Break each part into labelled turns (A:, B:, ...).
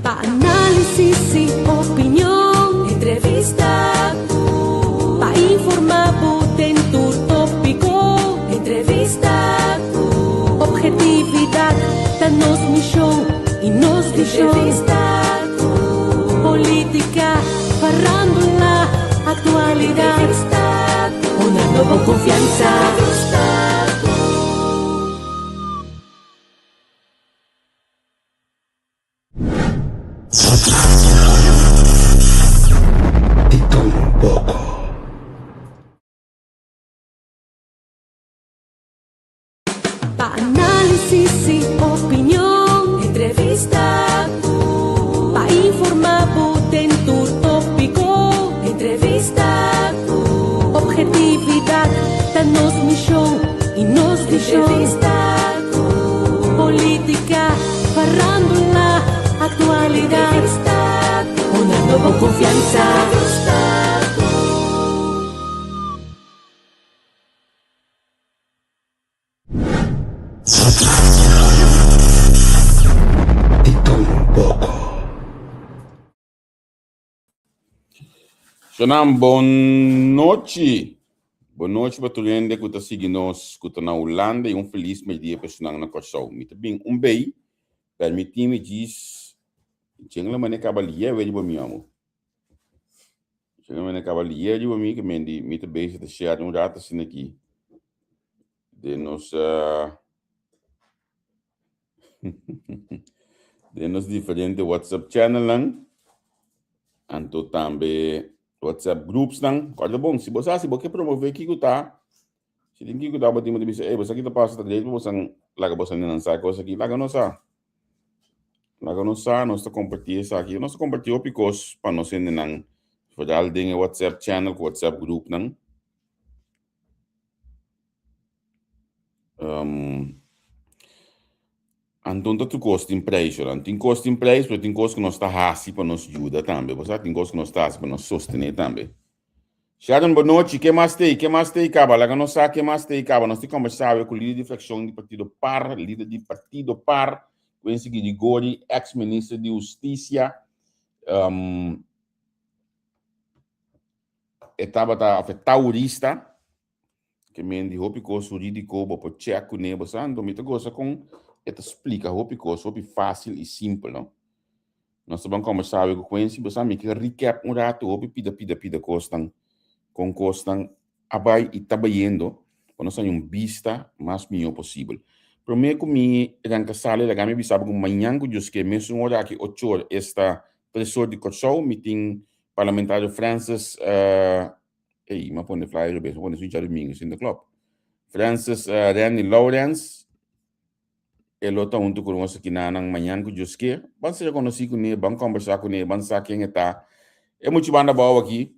A: Pa' análisis y opinión, entrevista, pa' informar dentro tópico, entrevista, objetividad, danos misión y nos visión, entrevista, política, farándula, actualidad, entrevista, una nueva confianza. Pa' análisis y opinión, entrevista, pa' informar dentro tópico, entrevista, objetividad, danos misión y nos visión, entrevista, política, farándula, actualidad, entrevista, una nueva confianza.
B: Shanam, boa noite. Boa noite para todo mundo que está seguindo nós, que está na Holanda, e feliz dia para estar na Corsão. Me também bem, permitir-me diz, tinha uma maneira cavalier, veio para mim, amor. Tinha uma maneira cavalier, para mim, que me também se deixar rato assim aqui. De nos diferentes WhatsApp channel lang, anto também WhatsApp groups lang. Corda bom, se você quer promover aqui que tá, se tem que dar batimento de você, você aqui tá passa direito, você larga você não sabe coisa aqui, larga nós tá compartilhar isso aqui, nós compartilhar o picos para nós ainda não fazer ding WhatsApp channel, WhatsApp group lang. Então, tu custa em preço, não? Tem custo em preço, mas tem coisa que nós está assim para nos ajudar também. Você tem coisa que nós está assim para nos sostener também. Sharon, boa noite. Que mais tem? Caba? Lá que nós sabemos que mais tem, Caba. Nós temos que conversar com o líder de fracção do Partido Par, líder do Partido Par, com esse de Gori, ex-ministro de Justiça. Estava taurista, que me dijo que coisa jurídico, para checar né, você anda, me gosta com te explica o que é fácil e simples, não? Nós vamos conversar com o Quincy, você me quer recap rato, o pida costan, com costan, abai e trabalhando, para nós ter vista mais melhor possível. Primeiro comigo, arranca sala, da gama bisaba com manhã, que eu que mesmo hora que 8 horas, esta professor de Corsau, meeting parlamentar Francis, mas põe flyer, eu põe switch domingo, in the club. Francis Randy Lawrence, ele está junto com nós aqui na manhã que eu que vamos ser conhecido com ele, vamos conversar com ele, vamos saber quem está. É muito banda boa aqui.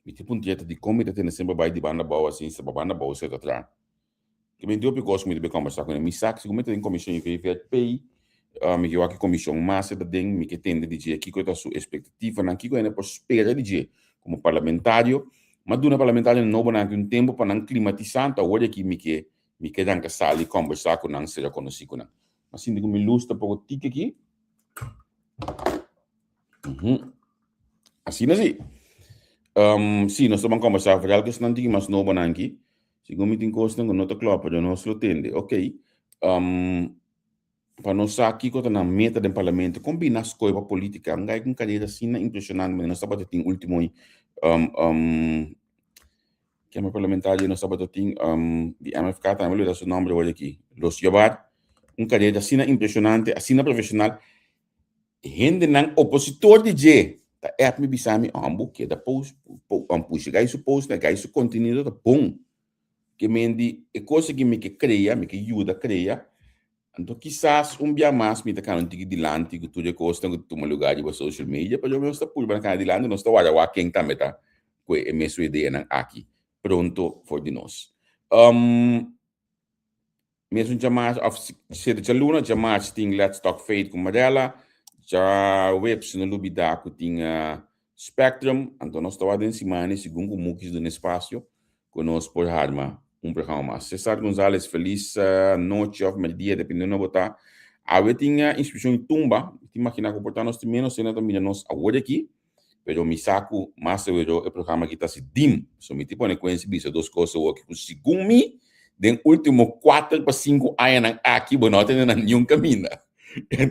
B: Me tipo dieta de como ele tem sempre vai de banda boa assim, se banda boa você tá atrás. Que me deu porque me deu conversar com ele, me sabe se como tem comissão em PI, me que aqui comissão massa da ding, me que tem de dizer aqui que tá sua expectativa, não que eu ainda posso esperar de dizer como parlamentário, mas do parlamentário não vou um tempo para não climatizar, então olha aqui me que dan kasali conversar com não seja conhecido com não. Assim digo me lusta pouco tique aqui. Assim. Sim, nós vamos conversar para algo que não tem mais novo aqui. Se como tem coisa não tá claro para nós lo entende. OK. Para nós aqui que na meta do parlamento combinar as coisas política, ngai com cadeira assim impressionante, mas nós estamos tem último que é parlamentário no sábado tem de MFK também ele dá seu nome olha aqui Los Yabar cadeira assim impressionante assim profissional gente não opositor de G tá me bisami que da post push guys post da guys conteúdo da bom que mendi é coisa que me que cria me que ajuda cria então quizás dia mais me tá canando de lante que tudo costa que toma lugar de social media para eu não estar por bancar de lante não estou a quem também tá com a mesma ideia não aqui pronto for de nós. Mesmo jamais ser de aluna, jamais tem Let's Talk Faith com Marela, já webs no Lubida que tinha Spectrum, então nós estamos em semana, segundo o Mukis do espaço, conosco por Harma, programa mais. César Gonzalez, feliz noite, of dia, dependendo de botar. A tinha inscrição em tumba, imagina que portanto nós menos cena também nós agora aqui, pero mi saco mais o programa que está se dim, so me tipo ne conhece bisa duas coisas o que segundo me, den último 4 para 5 anos aqui, bom, não tem nenhum caminho.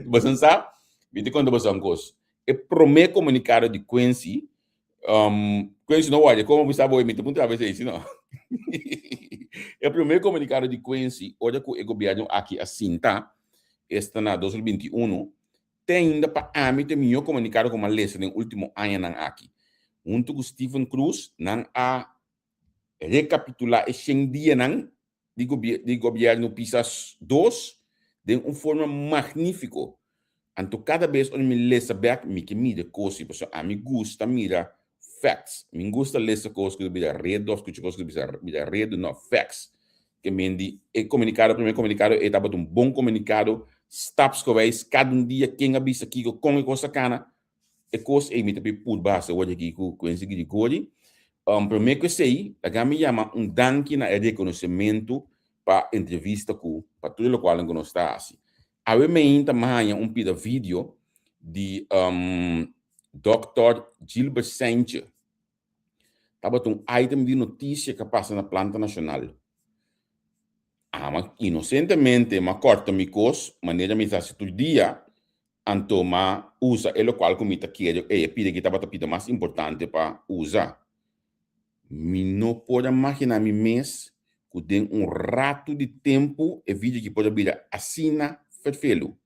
B: Você sabe? Me te conta você coisa. É primeiro comunicado de Quincy, Quincy não olha, como você sabe, me te pergunta a vez isso, não. É o primeiro comunicado de Quincy, olha que o governo aqui assim, tá? Está na 2021, tem ainda para a mim, tem melhor comunicado com uma lei no último ano aqui. Junto com Stephen Cruz, não a recapitular esse dia de governo PISA 2 de uma forma magnífica. Então, cada vez que eu me leio back, me que mira coisas, porque a mim gusta mira facts. Me gusta ler coisas que eu mira rede, coisas que eu mira rede, não facts. Que me diz, o primeiro comunicado, estava um bom comunicado, steps que vai, cada dia, quem avisa aqui, com a coisa cana, e coisa, e me também por base, hoje aqui, com esse de cori. Primeiro que sei, a me chama danke na reconhecimento para entrevista com, para tudo o qual eu não está assim. A me ainda mais pida vídeo de Dr. Gilbert Sanchez. Tava um item de notícia que passa na planta nacional. Mas inocentemente, mas corta mi cos, maneira me faz todo dia, então usa o qual como está querendo, pide que estava pida mais importante para usar. Me não pode imaginar mi mês que tem rato de tempo e vídeo que pode vir assina perfeito.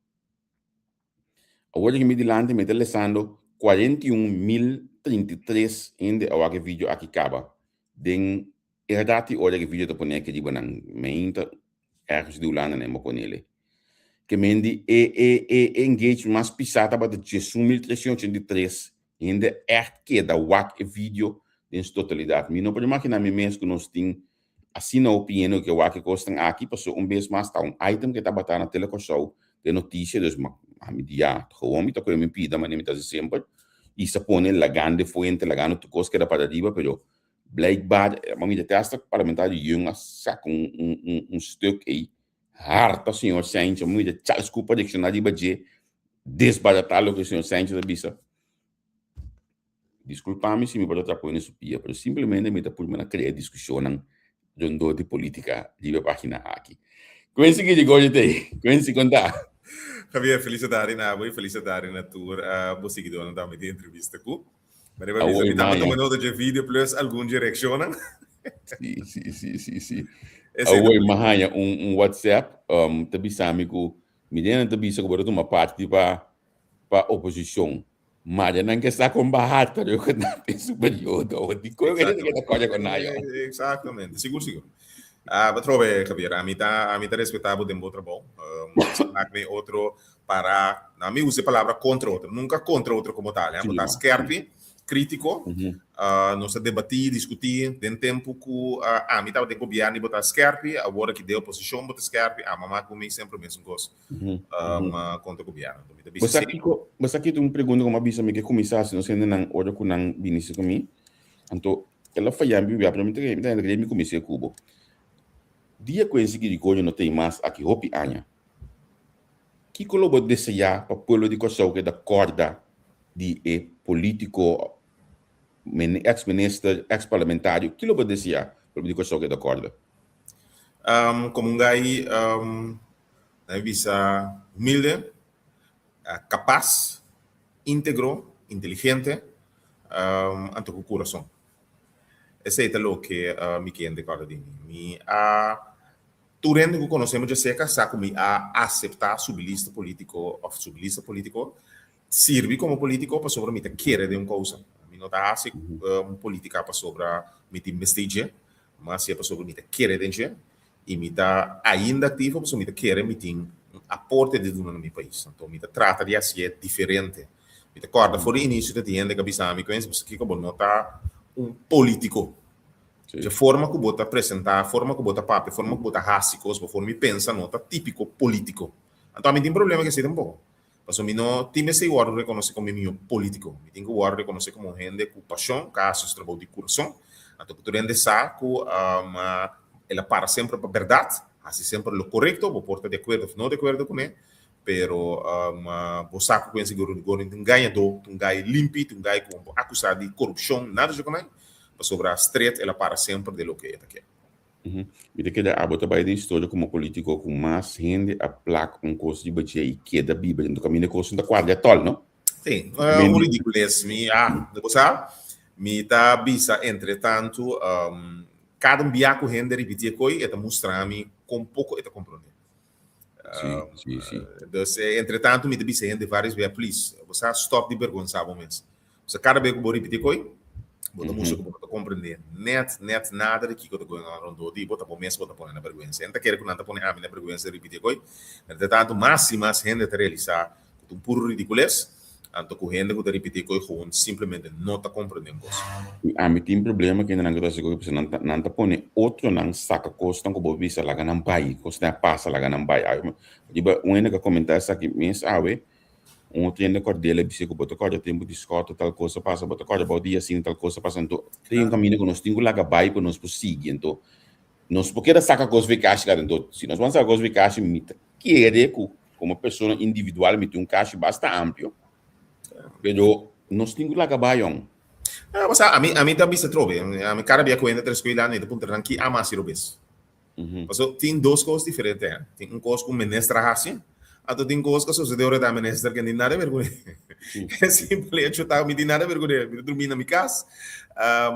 B: Agora que me dilante me está lesando 41.033 ainda o vídeo aqui acaba. Den dati olha que vídeo to pone que diba nang meinta ergens de ulana ne mo com ele. Que mendi engage mais pisata para 1.383 ainda que da wak vídeo em totalidade. Me não pode imaginar me mesmo que nós tem assim na opinião que o wak costam aqui passou vez mais tá item que tá batendo na televisão de notícia dos a mídia gewoon tá com me pida mas nem tá sempre e se põe lagando fuente lagando tu coisa que era para arriba pero blijkbaar maar me testa parlamentar junga saca stuk aí harta senhor Sánchez me de desculpa diccionário de desbaratar o que o senhor Sánchez bisa. Desculpa-me se me pode atrapalhar nisso pia, mas simplesmente me dá por uma criar discussão de política de página aqui. Quincy que de hoje tem, Quincy contar.
C: Javier, felicidade na boa, felicidade na tour. Você que deu na minha entrevista com. Mas eu vou estamos tomando de vídeo plus algum direção.
B: Sim. Oi, Mahaya, WhatsApp, também sabe que me deu também se agora uma parte para oposição. Mas não que está com barata, eu que não penso período, de coisa que coisa com naio.
C: Exatamente, seguro. Betrobe, Javier, a mim tá respeitável de outro bom. Outro para, na mim usa a palavra contra outro, nunca contra outro como tal, botar skerpi, crítico, nós debatir, discutir, tem tempo que a mim estava de governo e botar skerpi, agora que deu oposição botar skerpi, a mamãe comigo sempre o mesmo gosto, contra o governo.
B: Mas aqui tem uma pergunta como avisa me que começasse, não sei nem olha com não vinisse comigo, então ela foi a mim para mim que me comecei a Cuba. Dia que esse que não tem mais aqui hopi anya. Que colobo desejar para o povo de Kosovo que da corda de político, ex-ministro, ex-parlamentário, que lobo desejar para o povo de Kosovo que da corda?
C: Como um gai, na visa humilde, capaz, íntegro, inteligente, ante o coração. Esse é o que me quer de corda de mim. Tu rende que conhecemos de seca, sabe a aceitar sublista político, serve como político para sobre mim querer de uma coisa. Me não tá assim política para sobre me investir, mas é para sobre mim querer de e me dá ainda ativo para sobre mim querer me tem aporte de no meu país. Então me trata de assim diferente. Me acorda for início de dia de cabeça me conhece porque que não tá político. De forma que bota apresentar, forma que bota papo, forma que bota rássicos, forma que pensa, nota típico político. Então, a mim tem problema que seja um pouco. Mas a mim não tem esse guardo reconhecer como meu político. Eu tenho que guardo reconhecer como gente com paixão, casos de trabalho de coração. Então, tu rende saco, ela para sempre para a verdade, assim sempre o correto, vou portar de acordo ou não de acordo com ele, pero bosaco com esse governo tem ganhador, tem ganho limpo, tem ganho com acusado de corrupção, nada de como sobre a street, ela para sempre de lo que é aqui.
B: Vida que da abota vai de história como político com mais gente a placa coisa de batia e que da bíblia no caminho coisa da quadra tol, não?
C: Sim, ridículo me sabe? Me tá bisa entretanto cada biaco rende repetir coi eta mostrar-me com pouco eta compreender.
B: Sim.
C: Então, entretanto, me disse rende várias vezes, please, você stop de vergonha, sabe mesmo. Você cada vez que vou repetir coi, você mostra que você compreender. Net nada de que eu tô going on do dia, bota por mês, bota por na vergonha. Enta quer que não tá pondo a minha vergonha de repetir coi. Entretanto, mais rende te realizar um puro ridiculez. Anto correndo que repetir coi gewoon simplesmente não tá compreendendo coisa.
B: A mim tem problema que não acontece com você não tá pone outro não saca coisa tão como visa lá ganham bai, coisa passa lá ganham bai. Diba única comentar essa aqui mês awe outro ainda cordela disse que botou corda tempo de escota tal coisa passa botou corda bom dia assim tal coisa passa então tem caminho que nós temos lá bai para nós prosseguir então nós porque da saca coisa vi caixa lá então se nós vamos sacar coisa vi caixa me querer como pessoa individual me tem caixa basta amplo. Pero nós temos lá gabayon.
C: Mas a mim também se trove. A minha cara via coisa entre escola e depois tranqui a mais robes. Mas tem duas coisas diferentes. Tem coisa com menestra assim, ato tem coisa que sucedeu da menestra que nem nada vergonha. É simplesmente eu tava me dando nada vergonha. Me dormi na minha casa,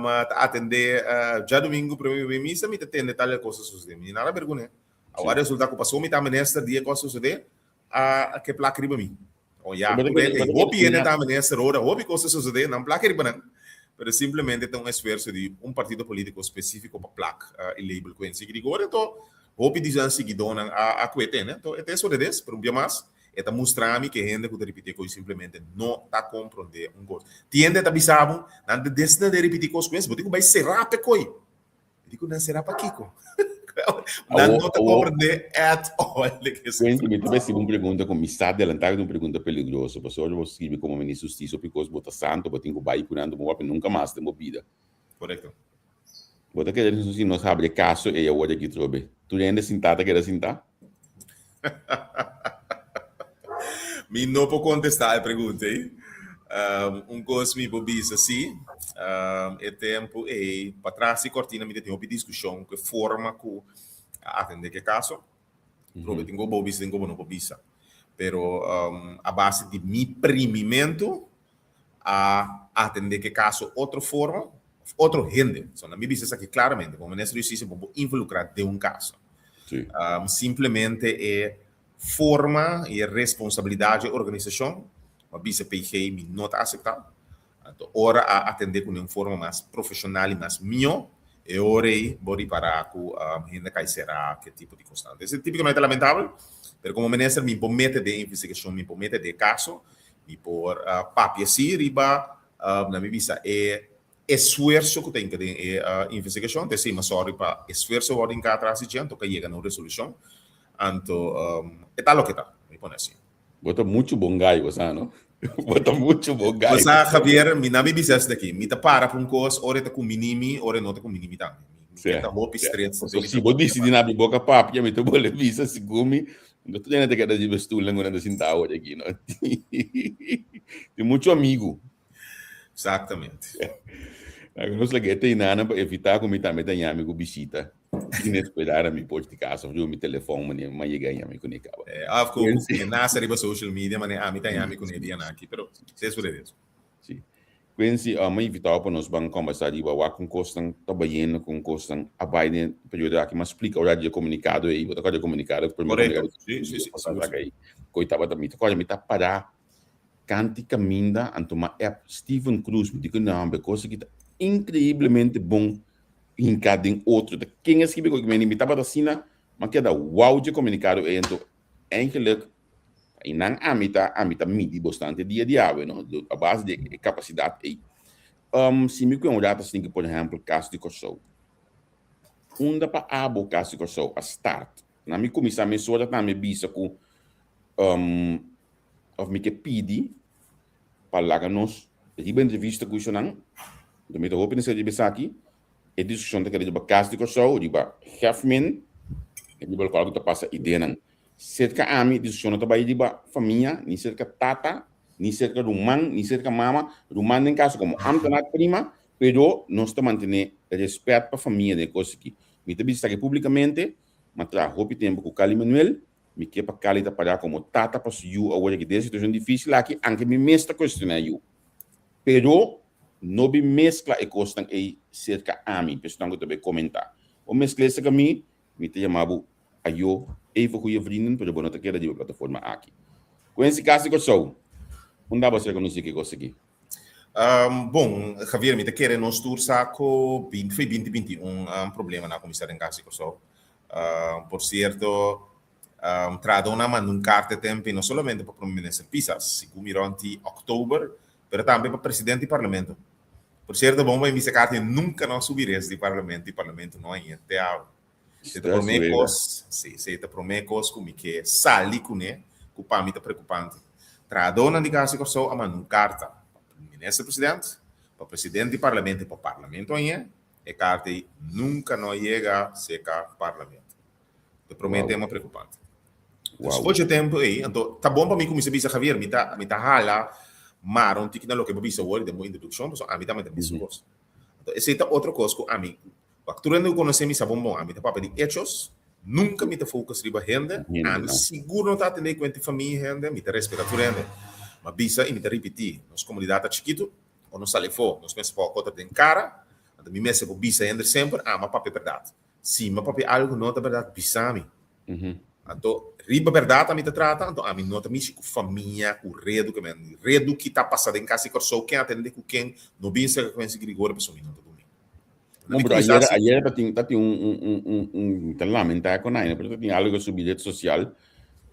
C: mas atender já domingo para mim missa me atender tal coisa sucedeu. Me nada vergonha. Agora resulta que passou me tá menestra dia coisa sucedeu a que placa riba mim. Ya, hopi ainda está nessa hora, hopi coisas suceder, não placa de banana, mas simplesmente tem um esforço de partido político específico para placa e label com esse que agora então hopi dizem seguidor a coete, né? Então é isso de des, por um dia mais, é mostrar-me que gente que repetir coisas simplesmente não está compreendendo coisa. Tiende tá bisabo, não de desna de repetir coisas, mas digo vai será pe coi. Digo não será para Kiko. Não te compreender at all.
B: Me tivesse uma pergunta com está adelantado de uma pergunta peligrosa, porque hoje eu escrevi como ministro de Justiça, porque bota santo, porque tenho bai curando nunca mais de vida.
C: Correto.
B: Bota que eles não sabem caso e eu aqui trobe. Tu ainda sentada que era sentar?
C: Me não vou contestar a pergunta, hein? Coisa me bobisa assim, é tempo e para trás e cortina me tem uma discussão que forma que atender que caso, prove tenho bobisa, tenho não bobisa, pero a base de mi primimento a atender que caso outra forma, outro gente, só na minha visão aqui claramente, como ministro de Justiça vou involucrar de caso, simplesmente é forma e responsabilidade da organização. Uma bisa PG me não está aceitável. Então, ora a atender com uma forma mais profissional e mais minha, e ora aí vou parar com a gente que será que tipo de constante. Esse tipicamente lamentável, mas como ministro me promete de investigação, me promete de caso, me por papi assim, riba na minha vista é esforço que tem que ter investigação, de cima sorry para esforço o em cada transição, então que chega na resolução. Então, é tal o que está, me põe assim.
B: Bota muito bom gai, você não? Bota muito bom gai.
C: Você, Javier, me não me diz daqui. Me tá para para coisa, ora tá com minimi, ora não tá com minimi também. Me tá roupa estreita.
B: Se você decidir na boca papo, já me tô bolando visa, se gumi, não tô dizendo que era de vestir lá quando assim tá hoje aqui, não. Tem muito amigo.
C: Exatamente.
B: Agora nós lá tem nada para evitar como também tem amigo visita. E nem esperar a mim pode de casa, eu me telefone, mas eu ganho me conectar.
C: Of course, nasa riba social media, mas a mim tem amigo com ele aqui, pero se isso é isso.
B: Sim. Quindi a invitar para nós vamos conversar de bawa com costan trabalhando com costan a baile período aqui mas explica o rádio comunicado aí, o rádio comunicado por
C: mim. Sim.
B: Coitava também, coisa me tá parar canti caminda antoma app Stephen Cruz me digo não, because que incrivelmente bom em cada outro. Quem escreve que me imitava da Sina, mas que é da wow de comunicado então eigenlijk e não amita midi bastante dia a dia, não? A base de capacidade aí. Se me convidar assim que por exemplo caso de Kosovo, para abo caso de Kosovo a start, na me começar a me só da me bisa com of me que pedi para lá nós riba entrevista com isso não, do me tô hoping se de aqui e discussão daquele de caso de Kosovo, de Hefmin, e de qual que passa ideia não. cerca ami de sono trabalho de família, nem cerca tata, nem cerca rumán, nem cerca mama, rumán em caso como amtanat prima, pero nós estamos mantendo respeito para a família de coisa aqui. Me também está aqui publicamente, mas tra hope tempo com o Cali Manuel, me que para Cali tá para como tata para you agora que dessa situação difícil aqui, anche me mestra questionar you. Pero não me mescla e coisa aí cerca ami, pessoal que também comentar. O mescla essa que me te chamava a eu even goede vrienden, pero bueno, te queda de plataforma aqui. Com esse caso que sou, não dá para ser conhecido que coisa aqui.
C: Bom, Javier, me te quer nós tour saco 2021 problema na comissária em casa que sou. Por certo, trado uma num carta tempo não somente para o ministro Pisas, se durante outubro, mas também para o presidente do parlamento. Por certo, bom, vai me carta nunca não subir esse parlamento, e parlamento não é até a se te promete coisas como que sali com né, que para mim é preocupante. Tradona de casa que sou a mandar carta para o ministro presidente, para o presidente do parlamento e para o parlamento aí, e carta nunca não chega a ser parlamento. Te promete é uma preocupante. Depois de tempo aí, então tá bom para mim como se diz Javier, me tá hala maron tique na lo que me bisa word de uma introdução, mas a mim também tem isso coisa. Então esse é outra coisa que a mim Facturando conhecer mi sabon bom, a mim papel de hechos, nunca me te focus riba renda, a mim seguro não tá atender com a família renda, me te respeita tu renda. Mas bisa e me te repetir, nos comunidade tá chiquito, ou nos sale fo, nos pensa para cota tem cara, então me messe por bisa renda sempre, mas papel verdade. Sim, mas papel algo não tá verdade, bisa mi. Então riba verdade a mim te trata, então a mim não tá me com família, com redo que tá passado em casa e corso quem atende com quem, no bem se com esse grigor pessoa me não tá.
B: Não, pero ayer tem lamentar com nada, pero tem algo sobre rede social,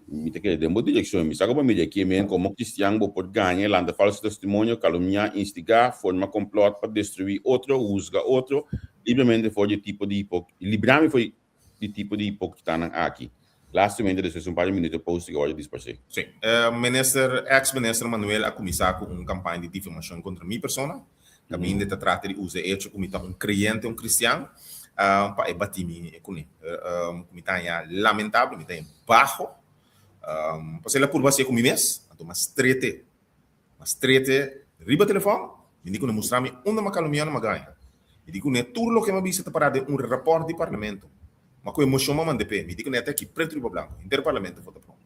B: me te quer demo direção, me sabe como me aqui men como cristiano por ganhar, landa falso testemunho, caluniar, instigar, forma complot para destruir outro, juzga outro, livremente foi de tipo de livrar-me foi de tipo de hipocrisia aqui. Lastamente, depois um par de minutos post que eu dispersei.
C: Sim, ex-ministro Manuel a começar com campanha de difamação contra minha persona. Também de trata de usar hecho como um crente, cristiano, para bater me com ele. Como tá lamentável, me tá baixo. Passei lá por você com mês, então mas trete, riba telefone, me digo mostrar me onde uma calumnia não ganha. Me digo né tudo o que me visa para de report do parlamento. Mas com emoção manda pé, me digo né até que preto e branco, interparlamento vota pronto.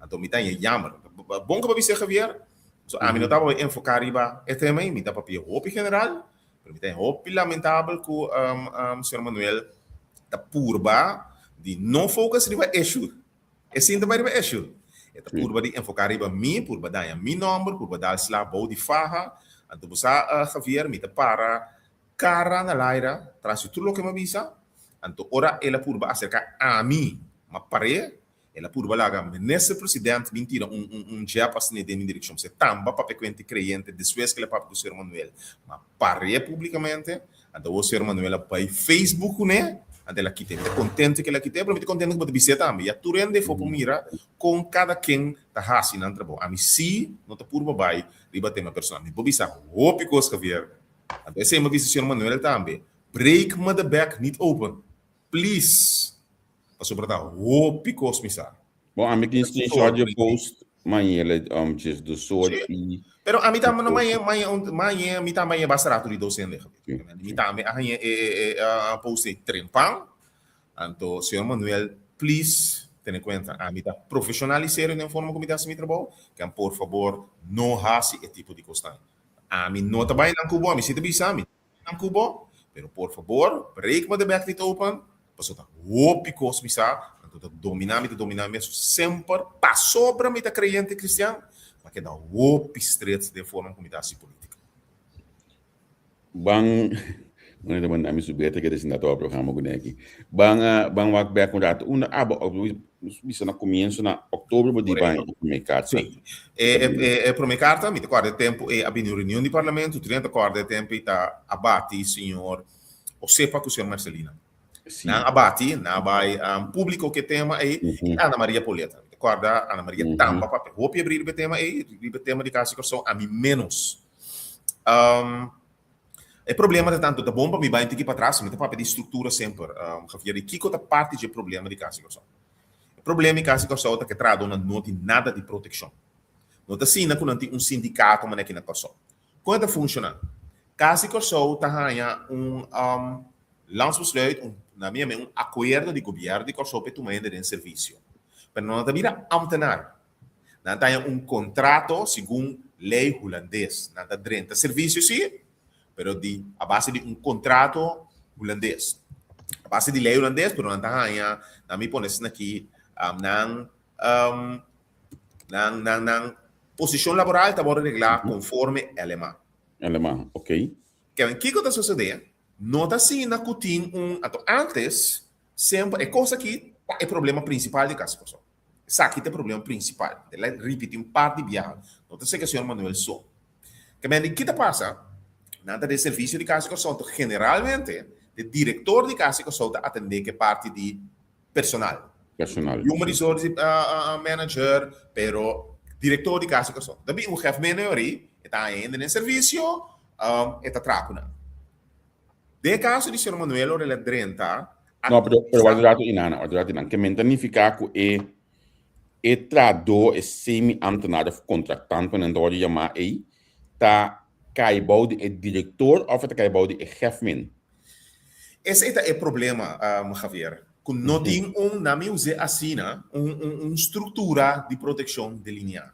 C: Então me tá jammer. Bom que me visa Javier. So, a mim não estava enfocar riba esse tema, me dá papel hope general, mas me tem hope lamentável que o senhor Manuel está purba de não focus riba issue. Esse também riba issue. Está purba de enfocar riba mim, purba dar a meu número, purba dar slabo de farra, então você Javier me para cara na laira, traz tudo o que me avisa, então ora ela purba acerca a mim, mas pare ela por balaga ministro presidente mentira dia passando de minha direção se tamba para pequente crente depois que ele papo do senhor Manuel mas parei publicamente então o senhor Manuel para Facebook né então ela quite contente que ela quite para me contente que pode visita também e a turende foi para mira com cada quem tá assim na trabalho a mim sim não tá por babai riba tema personal me pode bisa hope coisa Javier então esse é uma vez o senhor Manuel também break the back niet open please passou para dar hope cosmisa.
B: Bom, a mim que screenshot de post, manhã ele diz do sorte.
C: Pero a mim também manhã me também bastante de docente. Me também a post trempang. Então, senhor Manuel, please tenha em conta a mim tá profissionalizar na forma como está se me trabalho, que por favor não haja esse tipo de coisa. A mim não trabalha na Cuba, a mim se te bisa na Cuba, pero por favor, break the back it open. Passou tá hope cosmisa, então dominar mesmo sempre passou para mim da crente cristiano, mas que dá hope straight de forma como está se política.
B: Bang, não é mandar me subir até que eles ainda estão programa com aqui. Bang walk back com dato, isso na começo na outubro de bang para carta.
C: Sim, é para minha carta, me acorda tempo é a reunião do parlamento, 30 acorda tempo está abate senhor, o sepa com o senhor Marcelina. Na abate, na vai público que tema é Ana Maria Poleta. Acorda Ana Maria tampa papel. Vou abrir o tema de casa que são a mim menos. É problema de tanto da bomba me vai ter que para trás, me tem papel de estrutura sempre. Javier, que outra parte de problema de casa que são. problema é que a Corso que trado não tem nada de proteção. Não está assim, não tem sindicato, mas aqui na Corso. Como funciona? Casa Corso está landsbesluit, na minha mão, acordo de governo de Corso para tomar em serviço. Mas não está ambtenaar. Não tem contrato segundo lei holandês. Não está dentro de serviço, sim, mas a base de contrato holandês. A base de lei holandês, mas não está na minha posição aqui, na posição laboral está regulada conforme alemão.
B: Alemão, ok.
C: Que que está sucedendo? Não está assim na cutin antes sempre é coisa que é problema principal de casa pessoal. Aqui é o problema principal. Ela repete parte de viagem. Não está que o senhor Manuel só. Que o que passa? Nada de serviço de casa pessoal. Generalmente, o diretor de casa pessoal atende que parte de personal. Human Resources Manager, pero diretor de casa pessoal. Também o chefe menor está ainda no serviço, está trapando. De caso di Sr. Manuel o della 30...
B: No, però guardato in Anna, che significa che è trado e semi-ambtenaar of contractant, men dan je maar ta kaibou di director of ta kaibou di chefmin.
C: Esse é o problema, Javier. Quando não tem nome use assina, estrutura de proteção de linha.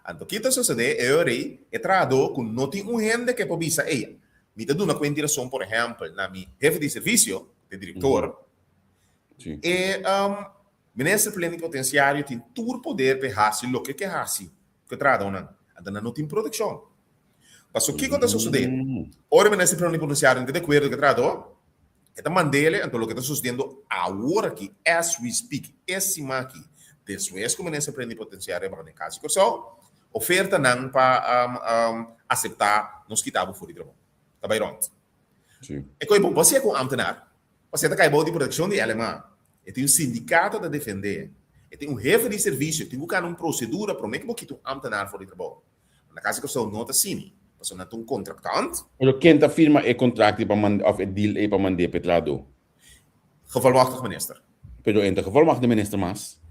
C: Então, o que está sucedendo é trado quando não tem gente que pode dizer, me dá uma quantidade, por exemplo, na minha chefe de serviço, de diretor, e ministro plenipotenciário tem todo o poder para fazer o que é que trado não tem proteção. Mas o que está sucedendo? Ora, o ministro plenipotenciário não tem de acordo que trado, está mandando, então o que está sucedendo agora aqui, as we speak, esse aqui, depois que o ministro plenipotenciário vai em casa, oferta não para aceitar nos quitados fora de trabalho. Tá bem, pronto. É que bom, você é com ambtenaar, você está caindo de proteção de alemão, e tem um sindicato a defender, e tem um chefe de serviço, tem uma procedura para que você ambtenaar fora de trabalho. Na casa que você não está assim, você não tem um contractante.
B: Mas quem está firma é contrato of a deal é para mandar para trado?
C: Gevolmachtig minister.
B: Pero em gevolmachtig minister mas?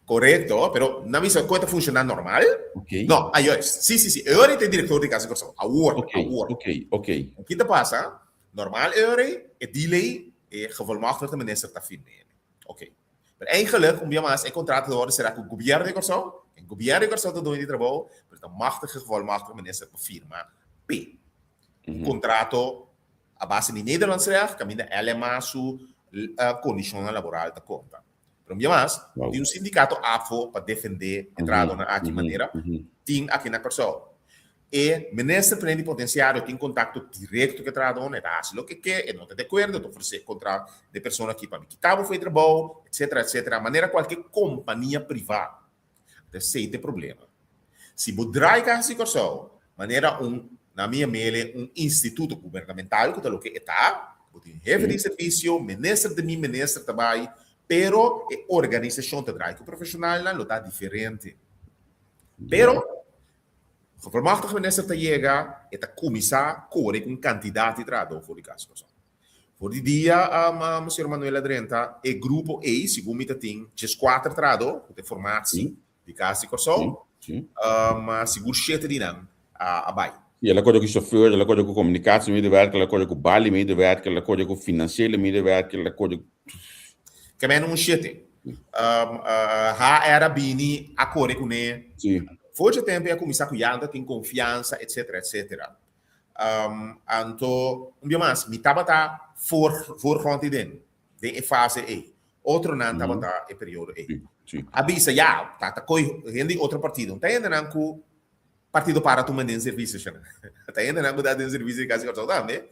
C: Correcto, pero na misa conta funciona normal?
B: Ok.
C: No, aí é. Sim. Eu era diretor de casa corção.
B: Ok.
C: O que te passa? Normal é delay e gevolmachtigde minister tá firme. Ok. Maar eigenlijk, mas é contrato de orde será com o governo de corção. O governo de corção tá doendo de trabalho, mas tá machtige gevolmachtigde minister para firma P. Contrato a base de Nederlands recht, caminha alemã su condição laboral da conta. Mas, tem um sindicato AFO para defender a entrada aqui maneira, tem aqui na pessoa. E o ministro plenipotenciário tem contato direto com a entrada, é o que quer, e não está de acordo, estou oferecendo contrato de pessoa aqui para me quitar o trabalho, etc. A maneira qualquer companhia privada, tem problema. Se mudar a situação, maneira na minha mail, instituto governamental, que é o que está, tem chefe de serviço, ministro de mim, ministro também, pero a organização que o profissional não está diferente. Pero, o vermachtig minister te chega e te commissar com candidato de trabalho voor die caso. Voor die dia, Sr. Manuel Adrenta, e grupo A, segundo me tem, 4 trabalho de formação de caso mas seguro 7 de não, abai.
B: E ela coisa com chauffeur, ela coisa com comunicação medewerker, ela coisa com bali medewerker, ela coisa com financeiro medewerker, ela coisa
C: que é um chete. Era bini a correr com ele. Foi o tempo a começar com yanda, tem confiança, etc. Então, mais, me estava for frente dele, de fase A. Outro não estava em período A. Avisa, tá coi, rende outro partido. Tá ainda não com partido para tomar de serviço, tá ainda não dar de serviço de casa que né?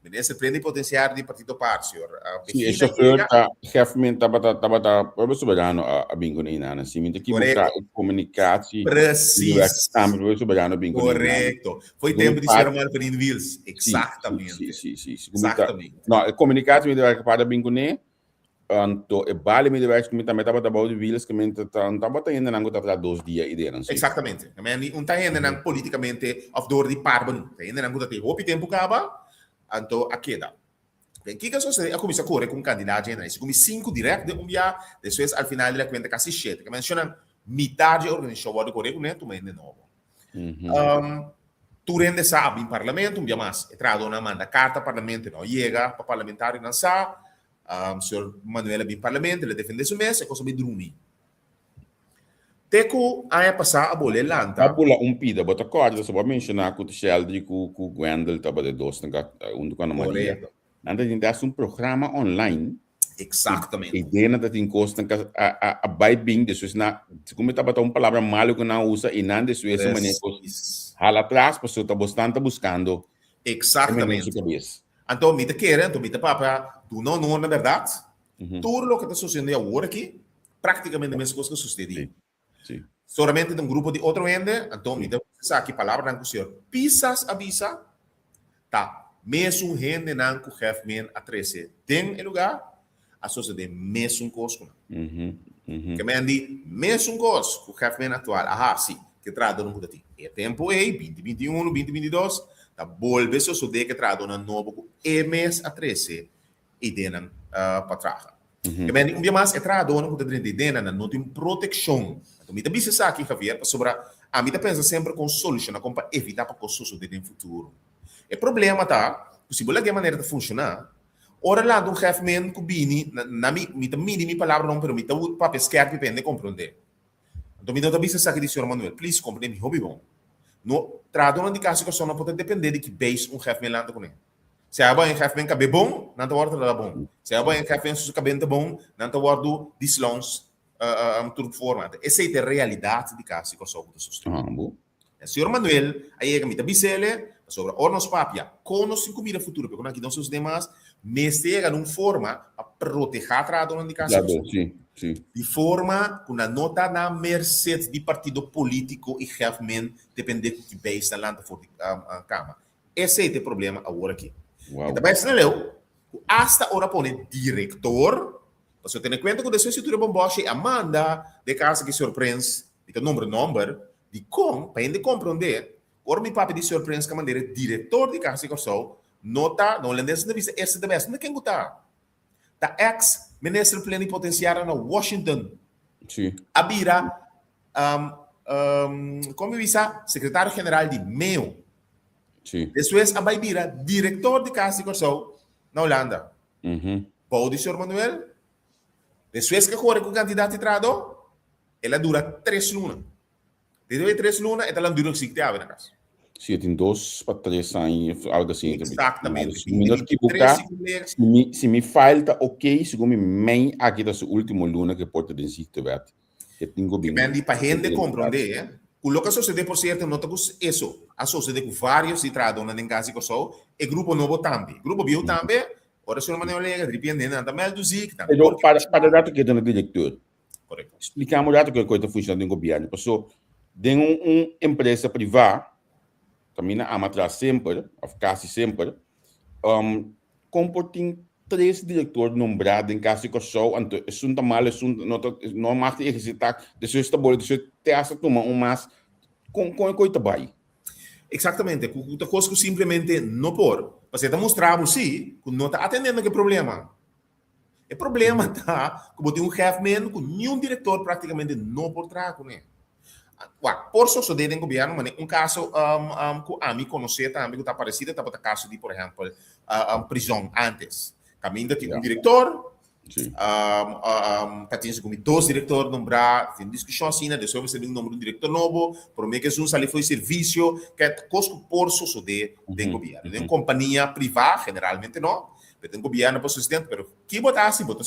C: Minister plenipotenciário de partido par, senhor.
B: Sim, o chauffeur chefmente estava soberano a bingo na inana, sim, muito que comunicação.
C: Preciso.
B: Soberano bingo.
C: Correto. Foi tempo de ser Marco Wills. Exatamente.
B: Sim.
C: Exatamente.
B: Não, comunicação me deve para bingo né. Anto e bale me deve que me também estava de Wills que me estava ainda não gostava 2 dias e deram.
C: Exatamente. Não tá ainda não politicamente of door de parban. Ainda não gostava. Hopi tempo acaba. Então, a queda. O que sucede? Comienza a correr con candidato general. Se come 5 direto de enviar, después al final de la cuenta casi 7. Que mencionan mitad de organización va a correr con esto, de nuevo. Tu rende sabe em parlamento, um dia mais, entrada na manda carta parlamento, não chega para parlamentar não sabe, o senhor Manuel é bem parlamento, ele defende isso mesmo, é coisa bem dormir. Teco aí passar a bola lanta.
B: A bola pida, bota corda, você pode mencionar com o Sheldry, com o Gwendel, tava de dois, onde quando Maria. Nada de dar programa online.
C: Exatamente.
B: E dentro da tem costa a bem de suas na, como estava uma palavra malo que não usa e não de suas maneira hala atrás, porque está bastante buscando.
C: Exatamente. Então, me te querem, então me te papa, tu não na verdade, tudo o que está sucedendo agora aqui, praticamente a mesma coisa que sucedeu.
B: Sim.
C: Solamente de um grupo de outro ende, então me te aqui palavra não que o senhor pisas avisa, tá, mesmo rende não que o chefe a 13 tem lugar, a sociedade mesmo coisa. Que me andi mesmo coisa, o chefe atual, sim, que trado não dati. É tempo aí, 2021, 2022, tá volve so de que trado na novo mês a 13 e denan para trás. Que me andi dia mais é trado não que de denan não tem proteção. Então me tá bisa aqui Javier para sobre a mim tá pensa sempre com solução para evitar para coisas suceder no futuro. O problema tá, se você de maneira de funcionar. Ora lá do chefe que bini na mi palavra não pero mi tá para pescar depende compreender. Então me dá também essa aqui senhor Manuel, please compreende hobby bom. No trado não de caso que só não pode depender de que base chefe lá com ele. Se a bom chefe cabe bom, não tá ordem lá bom. Se a bom chefe su cabe bom, não tá ordem dislons tudo formato. Essa é a realidade de caso que só o senhor Manuel, aí é me tá bisele sobre ornos papia, conos em comida futura, porque aqui não são os demais, mestega numa forma a proteger a trado de casa.
B: Sim.
C: De forma que na nota na merced de partido político e chefe depende do que base na landa for a cama. Esse é o problema agora aqui. E também se não hasta ora põe diretor, você tem em conta que a estrutura bomboche Amanda de casa que surpreende, de número de com, para ele compreender. Ora, meu papo de surpresa que maneira diretor de casa que sou, nota, não lembro se vista esse da best, não quem gostar. Da ex-ministro plenipotenciário na Washington.
B: Sim.
C: Abira, como visa, secretário-geral de MEO.
B: Sim.
C: Depois, abira, diretor de casa que sou, na Holanda. Pode, senhor Manuel? Depois que corre com o candidato entrado, ela dura 3 lunas. Depois de 3 lunas, ela dura 5 anos na casa.
B: Sim, tem 2 para 3 anos, algo assim.
C: Exatamente.
B: Se me falta, ok, se me mãe aqui da última luna que porta de sítio, verdade? Que tenho bem.
C: Depende para gente compreender, o que sucede por certo, nota que isso, a sucede com vários citrados na casa que sou, e grupo novo também. Grupo bio também, ora se não maneira legal, depende da também do ZIC também.
B: Para data que é no diretor.
C: Correto.
B: Explicamos data que a coisa funciona no governo, passou de uma empresa privada também na amatra sempre, quase sempre, comportem 3 diretores nombrados em caso de show, então é mal, não mais de exercitar, deixa eu estar bom, deixa eu ter essa tomar mais com coisa bem.
C: Exatamente, outra coisa que simplesmente não por, você está mostrando sim, que não está atendendo aquele problema. O problema está, como tem chefe com nenhum diretor praticamente não por trás com ele. Por suceder em governo, caso que a mim conhecer também que está parecido, está para caso de, por exemplo, prisão antes. Caminho tem diretor, tem como 2 diretores nombrados, tem discussão assim, depois você tem um diretor novo, por meio que um sali foi serviço, que é coisa por suceder em governo. Em companhia privada, generalmente não, mas em governo por sustentar, mas que botar assim, botar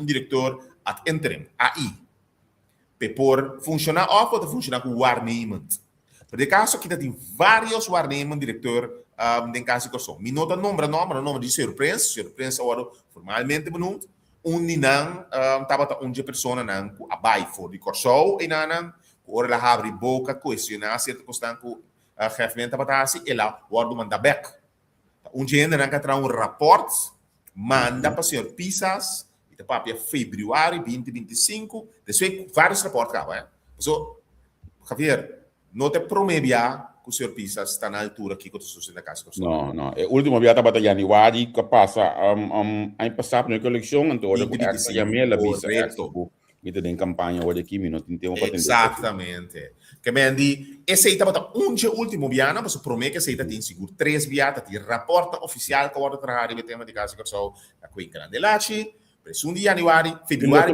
C: diretor ad interim, aí. Por funcionar ou pode funcionar com waarnemend. Por de caso aqui tem vários waarnemend diretor em caso que são. Me nota nome de surpresa agora formalmente benoemd. Não estava onde a pessoa não abai for de corso e não ora ela abre boca questionar certa questão que a chefe estava assim ela guarda manda back. Onde ainda não traz rapport manda para o senhor Pisas. Papia fevereiro 2025, depois vários reportes cá, então, Javier, não te promebia que o senhor Pisa está na altura aqui que eu estou sucedendo a casa.
B: No, no. O último viata bata Januari que passa aí passar na eleição então olha que a minha la visa mita den campanha olha aqui minuto tem um patente.
C: Exatamente. Que me andi esse aí bata último viana mas promete que esse tem seguro 3 viata ti rapporta oficial que hora trabalhar tema de casa que só a qui grande laci presun di Januari Februari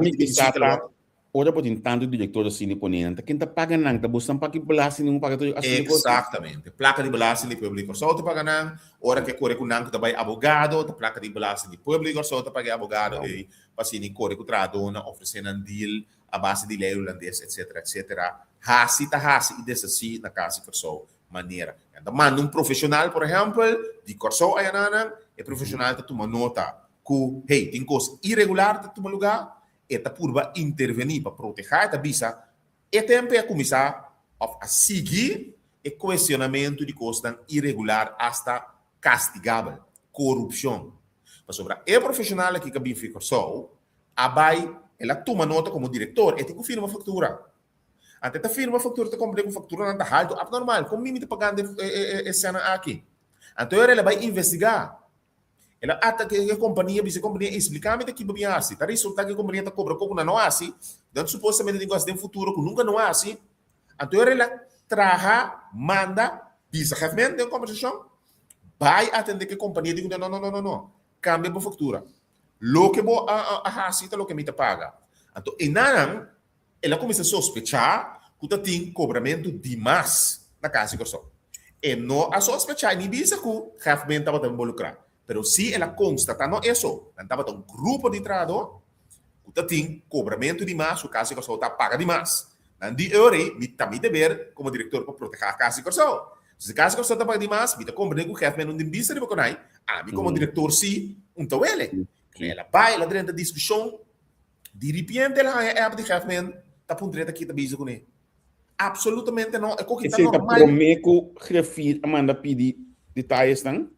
B: ora pode tanto diretor assim ponente quem tá pagando não tá buscando para que belasting não paga tudo
C: exatamente placa de belasting de público só te paga não ora que corre com não que vai advogado tá placa de belasting de público só te paga advogado e passini corre com tradona oferecendo um deal a base de lei holandês etc hasi e dessa assim na casa que só maneira então manda profissional por exemplo de corso aí nana é profissional que toma nota que hey tem coisa irregular que toma lugar eta purba intervenir para proteger esta visa e tempo a começar a seguir o questionamento de coisas irregular hasta castigável corrupção mas sobre o profissional que bem fica só abai ela toma nota como diretor e tem que firma fatura até a firma fatura te compra com fatura não está alto abnormal como me pagando essa cena aqui então ela vai investigar ela até que a companhia explicar-me que bem assim, tá resulta que a companhia tá cobra pouco não assim, então supostamente tem coisa de futuro que nunca não assim, então ela traha manda pisa realmente de conversação, vai atender que a companhia diga não, cambia a fatura, lo que vou a assim tá lo que me te paga, então e não, ela começa a sospechar que tem cobramento demais na casa que só, e não a sospechar nem bisa que realmente estava involucrado. Pero si ela constatando isso, estava um grupo de trabalhador que tem cobramento de mais, o caso que só está paga de mais. Não de hora, me também dever como diretor para proteger a casa que só. Se o caso que só está paga de mais, me está comprando com o chefe não tem vista de baconai. A mim como diretor sim, então ele. Ela vai lá dentro da discussão, de repente ela é de chefe está por dentro aqui da visa com ele. Absolutamente não, é coisa que está normal.
B: Esse prometo refir Amanda pedir detalhes não?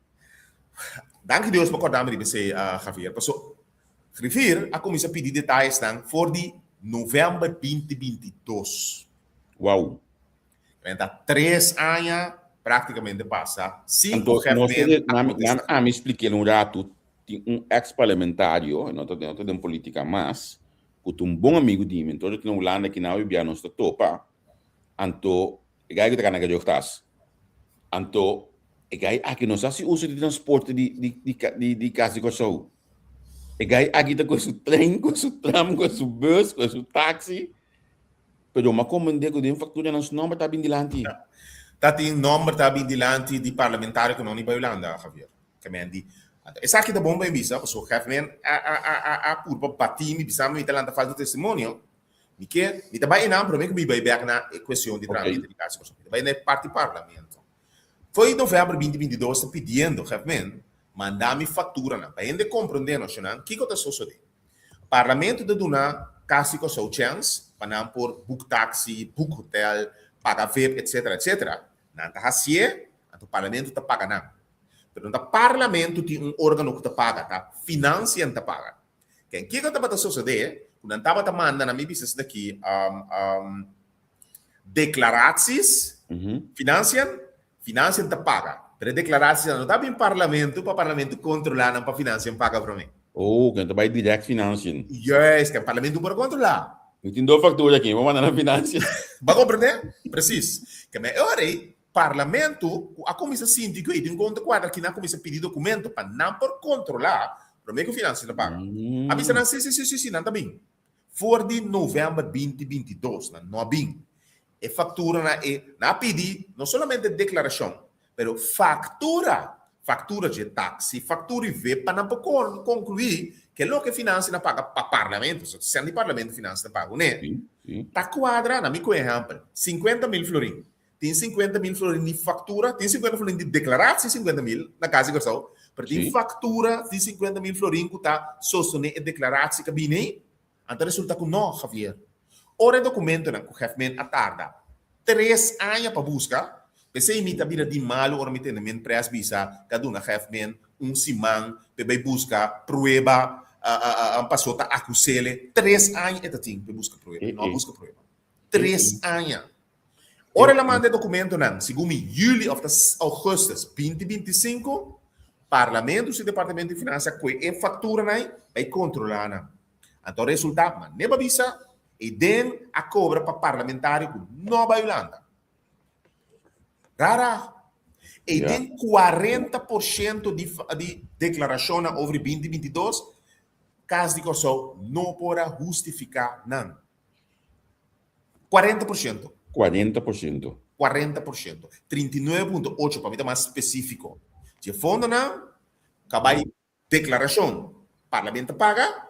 C: Dank Deus por acordar-me de você, Javier. Passou, refiro a comissão pedir detalhes for de novembro 2022.
B: Uau!
C: Então, 3 anos praticamente passa. 5
B: então, me expliquei um rato, tem ex-parlamentário, não estou em política, mas que um bom amigo de mim, todo que não landa que não é nossa topa, então, é que está na casa. Então, aqui não se usa de transporte de casa de show. Aqui está com o trem, com o tram, com o bus, com o táxi. Pero uma comandante que tem factura não se nome está bem dilante.
C: Tá tem nome está bem dilante de parlamentário que não é para Holanda, Javier. Que me andi. Essa aqui tá bom bem vista, porque o chefe a curva batim me bisa me talanta falta testemunho. Me que me tá bem não, para mim que me vai back na questão de trâmite de casa. Vai na parte parlamento. Foi em novembro 2022 pedindo, realmente, mandar-me fatura, para ainda compreender, o que está sucedendo. O parlamento de Duna, caso que sou chance, para não por book taxi, book hotel, pagar VIP, etc. Não está assim, o parlamento está pagando. Mas o parlamento tem um órgão que está pagando, tá? Financia está pagando. O que está sucedendo? Quando estava mandando a minha business daqui, declarações, financiam te paga. Pero declaração não está bem parlamento, para o parlamento controlar, não para financiam paga para mim.
B: Oh, que então vai direto financiam.
C: Yes, que o parlamento para controlar.
B: Eu tenho 2 facturas aqui, vou mandar na financiam.
C: Vai compreender? Preciso. Que me ore, parlamento, a comissão síndica, e tem conta quadra que na comissão pedir documento para não por controlar, para mim que o financiam não paga. A missa não, sim, não está bem. For de novembro 2022, não é bem. E factura na pedir, não somente declaração, mas factura de táxi, factura de para não concluir que o que financia não paga para o parlamento, se o parlamento financia não paga, né? Está quadra, na minha exemplo, 50 mil florins. Tem 50 mil florins de factura, tem 50 florins de declaração, 50 mil na casa de gestão, mas tem factura de 50 mil florins que está sostenendo a declaração que vem, então resulta que não, Javier. Ora documento na que o a tarda 3 anos para buscar, pensei em a vida de malo ora me tem men press visa cada uma refmen simão para buscar prueba passou tá acusele 3 anos eta ting para buscar prueba, não busca prueba. 3 anos. Ora ela manda documento, não, segundo julho of augustus 2025, Parlamento e Departamento de Finanças, que é fatura, vai controlar, não. Então, o resultado, mas nem avisa, e den a cobra para parlamentário com Nova Irlanda. Rara. E den 40% de declaração over 2022, caso de corrupção, não poderá justificar, não. 40%.
B: 40%.
C: 40%. 39,8% para mim é mais específico. Se fundo não, acabar declaração, parlamento paga,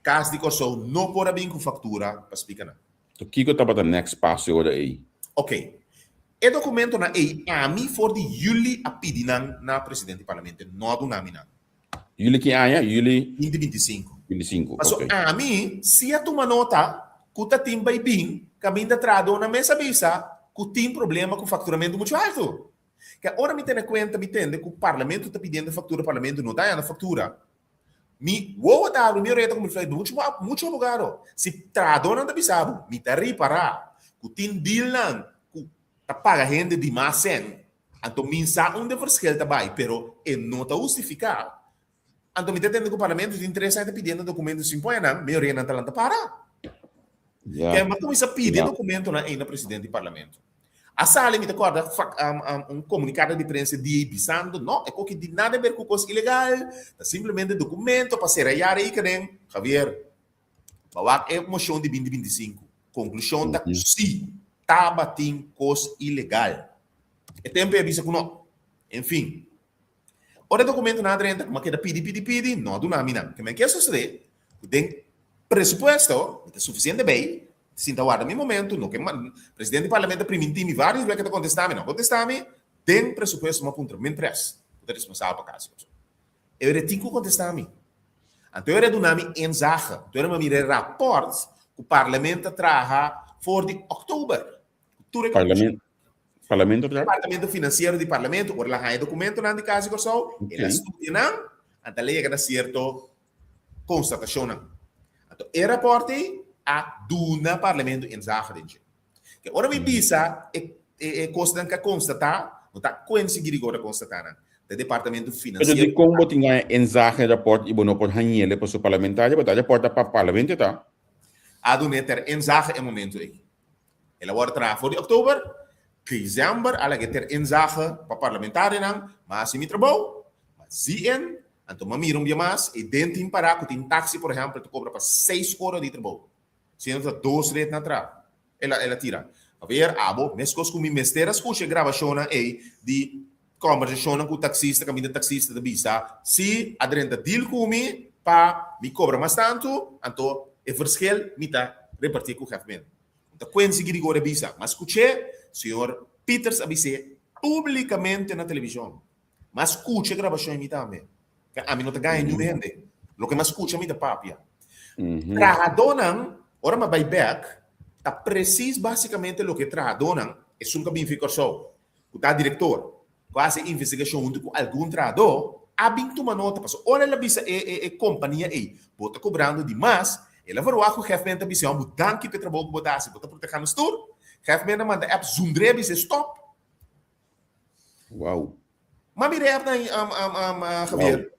C: caso de corrupção, não poderá vir com fatura para explicar não.
B: Então, o que eu estava no next passo agora aí?
C: Ok. E documento na aí, a mim for de julho a pedir na presidente do parlamento, não do nome não.
B: Julho que é? Julho
C: 2025.
B: 25,
C: Mas
B: ok.
C: a mim, se a toma nota, que o tim vai bem, caminho da trado na mesa bisa, que tem problema com faturamento muito alto. Que agora me tenho conta, me entende que o parlamento está pedindo fatura, o parlamento não está dando fatura. Me vou dar o meu reto como falei, muito lugar. Se trado não está bisado, me está reparar, que tem deal não, que tá paga gente de mais sen. Então, me sabe onde você vai, pero não está justificado. Então, me entende que o parlamento tem interesse em pedindo documentos sem põe, não, meu reto não está para.
B: Yeah.
C: Mas começa a pedir documento na presidente do parlamento. A sala me acorda comunicado de imprensa de bisando, não, é que de nada a ver com coisa ilegal, é simplesmente documento para ser aí que nem, Javier, é moção de 2025, conclusão da sim, está batendo coisa ilegal. É tempo de avisar que não, enfim. Ora documento nada renta, mas que pedi, não do nome não, que me quer suceder, tem pressuposto, é suficiente bem, sinta guarda no momento, no que presidente do parlamento primitimi vários vezes que contestame, não contestame, tem pressuposto uma ponta, men press, o responsável para caso. Eu era tinha que contestame. Então eu era do nome enzaga, então eu era me rapports que o parlamento traga for de outubro.
B: Parlamento
C: Departamento financeiro do parlamento, ora lá há documento não de caso que só, ele estuda não, até lei que certo constatação não. Então, o reporte a duna parlamento em Zahradinje. Que ora me pisa é coisa que constatar, não está conseguindo agora constatar, do departamento financeiro.
B: Mas de como tinha em Zahra report e não pode hanhele para o parlamentário, mas a porta para o parlamento tá.
C: A duna ter em Zahra é momento aí. Ela agora traz for de outubro, dezembro, ela que ter em Zahra para parlamentário não, mas se me trabalho, mas se então mamiram de mais e dentro em parar que tem táxi, por exemplo, tu cobra para 6 horas de trabalho. Se não está 2 redes na trava, ela tira. A ver, mesmo com me mesteras, escuta gravação aí de conversação com o taxista, caminho do taxista da bisa. Se a drenta deal comigo para me cobra mais tanto, então é verschil me tá repartir com o chefe. Então conseguir agora bisa, mas escutei senhor Peters abise publicamente na televisão. Mas escute gravação me também. A mim não está ganhando rende. O que mais escuta me da papia. Trahadonan, ora ma buyback, está preciso basicamente o que trahadonan é um caminho fica só. O tá diretor, quase investigação junto com algum trahador, abim uma nota, passou. Ora ela bisa companhia aí, bota cobrando demais, ela vai com o chefe da missão, mudando que trabalho que botasse, bota protegendo o tour, chefe da manda app zundre bisa stop.
B: Uau.
C: Mas me resta Javier.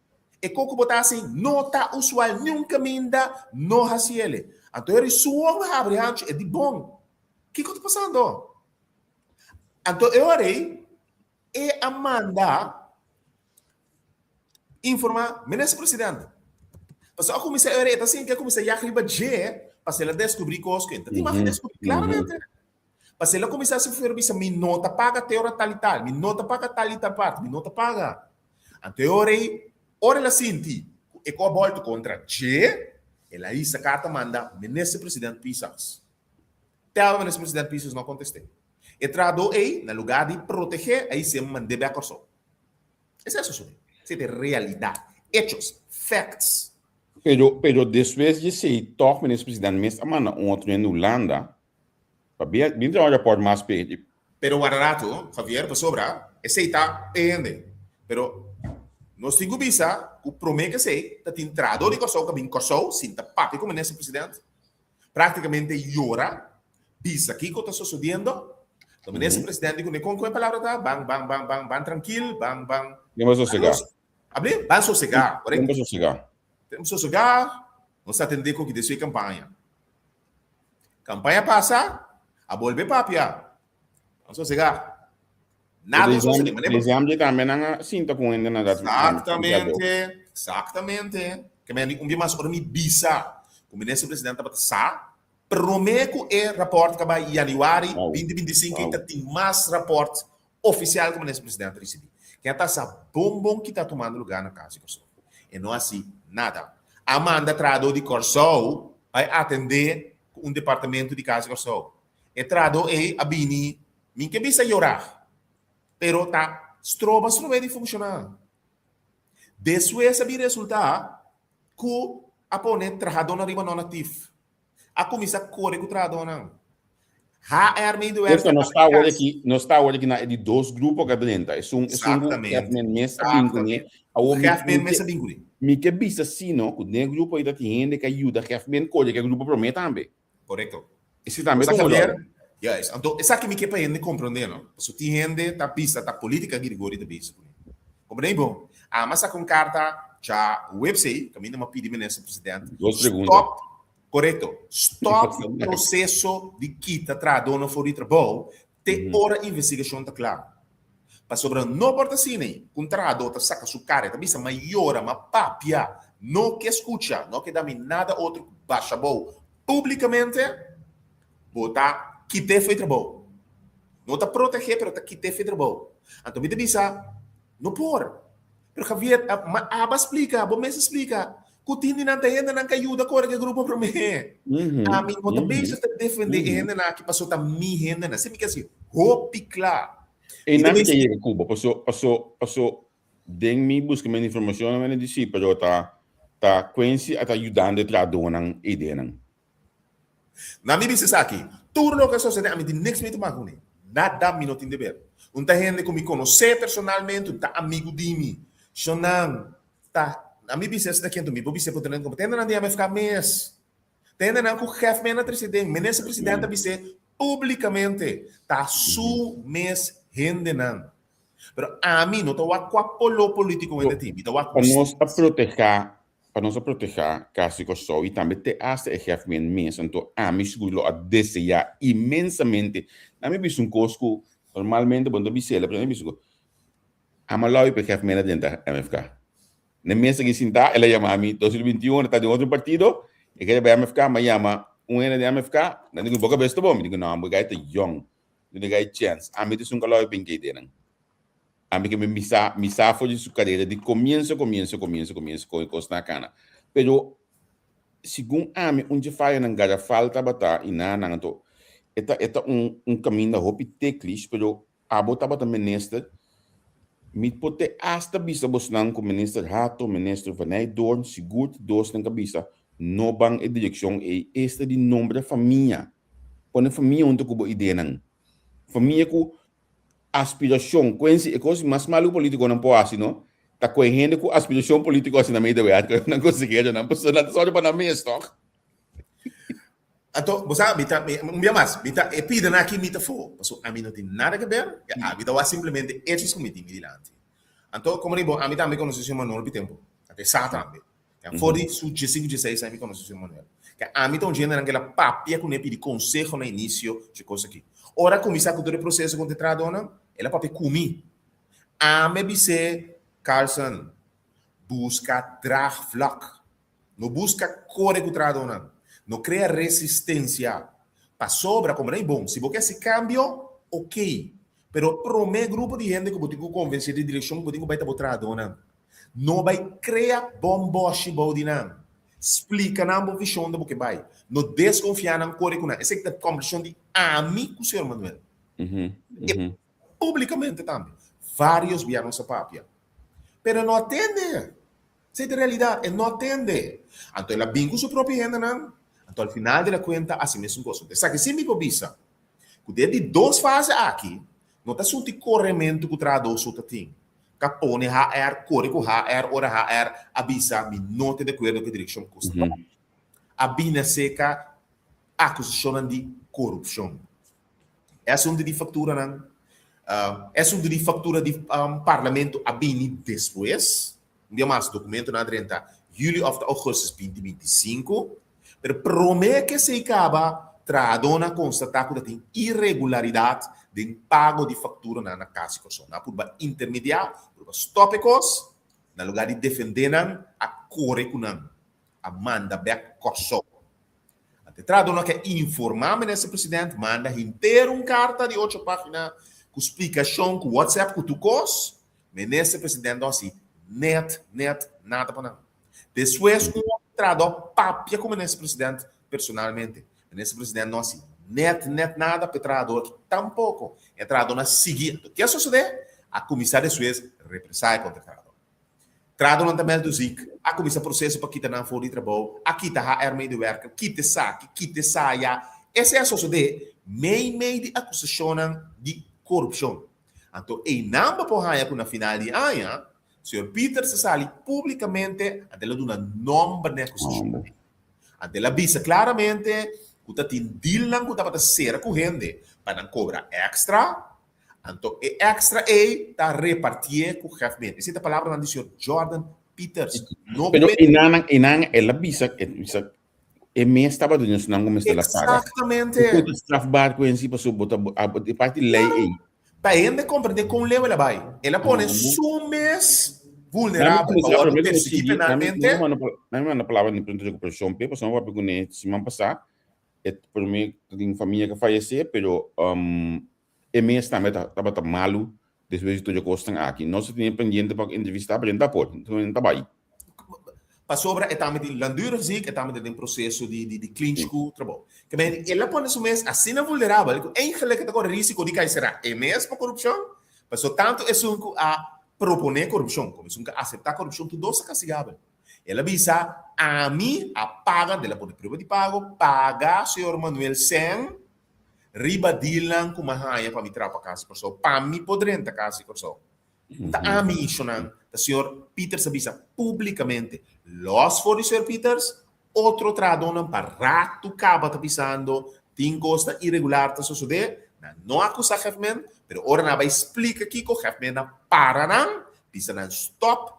C: E como botar assim, não está usual, nunca minda, não raciele. Então, ele sua abre antes, é de bom. O que está passando? Então, eu orei e Amanda informar ministro presidente. Mas eu comecei a orar, assim, que eu comecei a arribar de, para ela descobrir coisas que então, tem que descobrir claramente. Mas ela comecei a se fazer isso, me nota paga até hora tal e tal, me nota paga tal e tal parte, me nota paga. Então, eu orei. Ora ela sente e com a volta contra G, ela aí essa carta manda ministro presidente Pisas. Até o ministro presidente Pisas não contestei. E tradou aí, no lugar de proteger, aí se manda bem a corso. Isso é isso. Isso é realidade. Hechos. Facts.
B: Pero depois de ser toque ministro presidente, mesmo manda outro em Holanda, para bem trabalhar por mais perto.
C: Pero o Ararato, Javier, para sobrar, esse aí está ainda. Pero nós temos que pensar que o problema que sei, está entrado de corso, que vem corso, sinta papi como ministro presidente, praticamente llora, pisa aqui que está sucedendo, Então, nesse presidente, com a palavra tá, bang, tranquilo, bang.
B: Vamos sossegar.
C: Abrir? Vamos sossegar, correto?
B: Vamos sossegar.
C: Temos sossegar, vamos atender com o que desce a campanha. Campanha passa, a volver papia. Vamos sossegar. Nada sossegar.
B: Exame também não sinta com ele nada.
C: Exatamente. Que me dia mais me bisa. Como nesse presidente estava sa, prometo rapport que vai em januário 2025 ainda tem mais rapport oficial como nesse presidente recebi. Que está essa bombom que está tomando lugar na casa de Corsol. E não assim nada. Amanda Trado de Corsol vai atender um departamento de casa de Corsol. E Trado é a Bini, minha que bisa llorar. Pero tá stroba de funcionar. Depois sabe resultar que a poner trajador na riba non natif. A comissa corre com trajador não. HR meio do
B: Esta não está hoje aqui na de dois grupos que dentro. É um
C: exatamente.
B: Mesa binguni.
C: O mesa binguni.
B: Me que bisa sino, o nem grupo aí da gente que ajuda HFM corre que o grupo promete também.
C: Correto.
B: Esse também
C: é mulher. Yes. Então, essa que me que para gente compreender, não? Se tem gente tá pista, tá política que rigor da bisa. Compreende bom? A massa com carta já o website, que a minha pedi nesse presidente. Correto. Stop o processo de quita tradona for de trabalho, te hora investigação tá claro. Para sobre não porta cine, com tradona saca sua cara, tá bisa maior, uma papia, não que escuta, não que dá me nada outro baixa bom. Publicamente, botar quite foi trabalho. Não tá proteger, pero tá quite foi trabalho. Então me bisa, não por. Pero Javier, aba explica, bom mês explica. Kutindi na tayo na kayuda ko rin grupo para mim. Amin mo também sa defender ainda na que passou também ainda na. Sempre que assim, hopikla.
B: E não que chega Cuba, passou den me busca mais informação na disse, pero tá Quincy está ajudando a traduzir a ideia não.
C: Na minha bisa aqui, tudo lo que sucede a mim de next meet magune. Nada me não tem de ver. Tá gente que me conhece personalmente, tá amigo de mim. Sonang tá a minha business daqui então me bisa poder como tendo na dia vai ficar mês tendo na com o chefe na presidente menessa presidente bisa publicamente tá su mês rende não pero a mim não tô a polo político ainda time tô a para nós proteger caso que só e também te hace o chefe mês então a mim seguro a desejar imensamente a mim bisa cosco normalmente quando bisa ela para mim bisa a malai para chefe mês dentro MFK. Na mesa que sinta, ela chama a mim, 2021, está de outro partido, e que vai MFK, me chama de MFK, não digo, boca besta bom, me digo, não, porque é young, não digo, é chance, a mim tem um calor bem que tem, a mim que me misa foi de sua carreira, de começo, com coisa na cana, pero, segundo a mim, onde faz na gara falta batar, e não, então, é caminho da roupa teclis, pero, a bota bata minister, me pode hasta bisa bosnang com minister Hato, minister Vanay Dorn, seguro dos na cabeça, no bang e direção e esta de nome da família. Quando a família onde cubo ideia não. Família com aspiração, conhece é coisa mais maluco político não pode assim, não? Tá correndo com aspiração política assim na meio da verdade, não consegue, não precisa nada só para na minha stock. Então, você mais, pida na aqui mita for, porque a mim não tem nada a ver, a vida vai simplesmente esses comités militantes. Então, como digo, a mim também conhece o Manuel por tempo, até sá também. Fora de su 5, 16 a mim conhece o Manuel. A mim estão dizendo naquela papia que pedi conselho no início de coisa aqui. Ora, começar com todo o processo com a dona, ela papia comigo. A mim dizer, Carlson, busca drag vlak, não busca corre com a dona. Não cria resistência para sobra, como é bom. Se você quer esse cambio, ok. Pero para o meu grupo de gente que eu tenho que convencer de direção, que eu tenho que botar a dona, não vai criar bomboche bodinam. Explica na boa visão da que vai. Não desconfiar na corre com essa é a conversão de amigo com o senhor Manuel. E publicamente também. Vários vieram essa papia. Pero não atende. Essa é a realidade. Ele não atende. Então, ela vem com sua própria gente, não. Então, ao final da conta, assim mesmo gosto. Só que se me cobisa, que de duas fases aqui, não está sendo corremento que o tradutor está tendo. Capone HR, corre com HR, ora HR, avisa, me não tem de acordo com a direção custa. A bina seca, acusação de corrupção. assunto de factura não. Assunto de factura de parlamento a bem depois. Dia mais documento na 30 julho of agosto 2025. Pero promete que se acaba tradona constatar que tem irregularidade de pago de factura na casa corso. Na por intermediário, por tópicos, na lugar de defender a correcunan, a manda back corso. Até tradona que informar nesse presidente, manda inteiro carta de 8 páginas com explicação com WhatsApp com tu cos, mas nesse presidente assim, net, nada para nada. Depois, trado papia como nesse presidente personalmente. Nesse presidente não assim, net nada para trado tampouco. Entrado na seguinte. O que é suceder? A comissária de Suez represai contra o trado. Trado não também do ZIC. A comissária processo para quitar na folha de trabalho. A quitar a arma de werk. Quite saque, quite saia. Esse é suceder. Meio de acusação de corrupção. Então, e não para na final de ano, o senhor Peter se sali publicamente a dela duna nome de acusação. A dela avisa claramente que está tindilando que está para ser corrente para não cobrar extra. Então, e extra está repartido com o chefe. Essa é a palavra do senhor Jordan Peters.
B: Pero inang ela avisa e me estava dando isso não como está lá paga.
C: Exatamente.
B: O strafbar com esse passou de parte lei.
C: Para ele compreender com lei ela vai. Ela põe sumes vulnerável para o perseguir penalmente.
B: Não é palavra de recuperação, porque não vai pegar se man passar. Por mim tem família que faleceu, pero e me estava malo depois de tudo que costam aqui. Nós temos pendiente para entrevistar para entrar por, então não vai.
C: Para sobre estamos de landura ziek, estamos de processo de clínico trabalho. Que bem, ela põe sumes assim não vulnerável, eigenlijk que tem risco de cair será é mesmo para corrupção. Mas tanto é a proponer corrupção, como é aceitar corrupção, tudo é castigável. Ela avisa a mim a paga dela por prova de pago, paga senhor Manuel Sen, riba dilan com uma raia para me tirar para casa por só, para me poder entrar casa por só. Tá a mim chonan, o senhor Peters avisa publicamente, los for o senhor Peters, outro tradona para rato caba tá pisando, tem costa irregular tá suceder, não acusa chefman, pero ora na vai explica aqui que o chefman na para não, pisa na stop,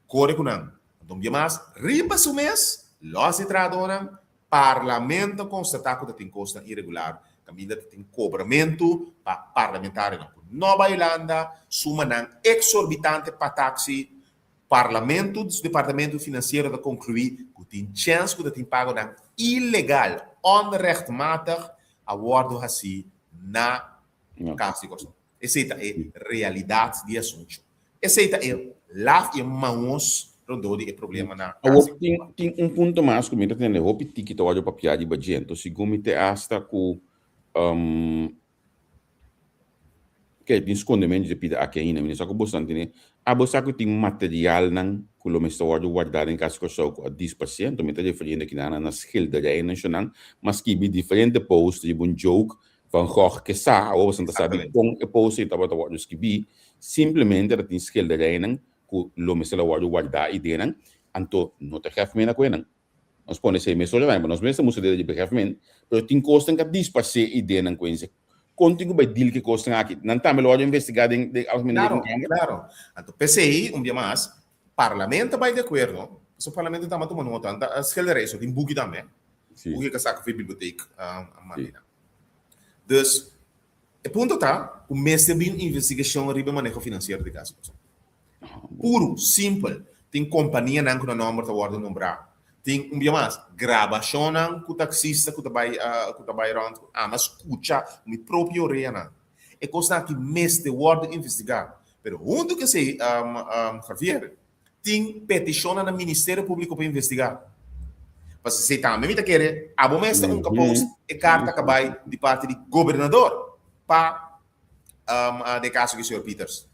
C: corre com não. Então, mais, riba su mês, los entradoram, parlamento constatar que tem costa irregular, caminho tem cobramento para parlamentário na Nova Irlanda, suma ng exorbitante para taxi, parlamento do departamento financeiro da concluir que tem chance que tem pago ng ilegal, onrechtmatig, awardo assim na casa de costa. Essa é a realidade de assunto. Essa é a lá e mãos rodou problema na casa.
B: Tem ponto mais que me tem o piti que olha para piada de bagento, segundo me te hasta com que tem escondimento de pida aqui ainda, mas só que bastante né. A bolsa que tem material não que o mestre pode guardar em casa com só 10%, me tá diferente aqui na schilderij nacional, mas que be diferente post de um joke van Gogh que sa, ou você não sabe com o post estava tawag que be simplesmente da tem schilderij não que o mestre pode guardar e denen, anto não te chef mena coenan. Nós pode ser mesmo já, mas nós mesmo música de begrepen, pero tem custo que 10% e denen coisa. Contigo vai deal que custa aqui. Não está melhor investigar de
C: Claro. Então, PCI, dia mais, parlamento vai de acordo. O parlamento está tomando nota. A schilderij, isso tem bugi também. Bugi que saca a biblioteca, a máquina. Dus, o ponto está, o mestre tem uma investigação sobre o manejo financeiro de casa. Puro, simples. Tem companhia não que o nome está guardado no braço. Tem dia mais, gravação não que o taxista que vai around, mas escuta o meu próprio reina. É coisa que mestre guarda investigar. Pero onde que se Javier tem petição no Ministério Público para investigar. Mas se também me quer, a bom mestre capaz é carta que vai de parte do governador para de caso que o senhor Peters.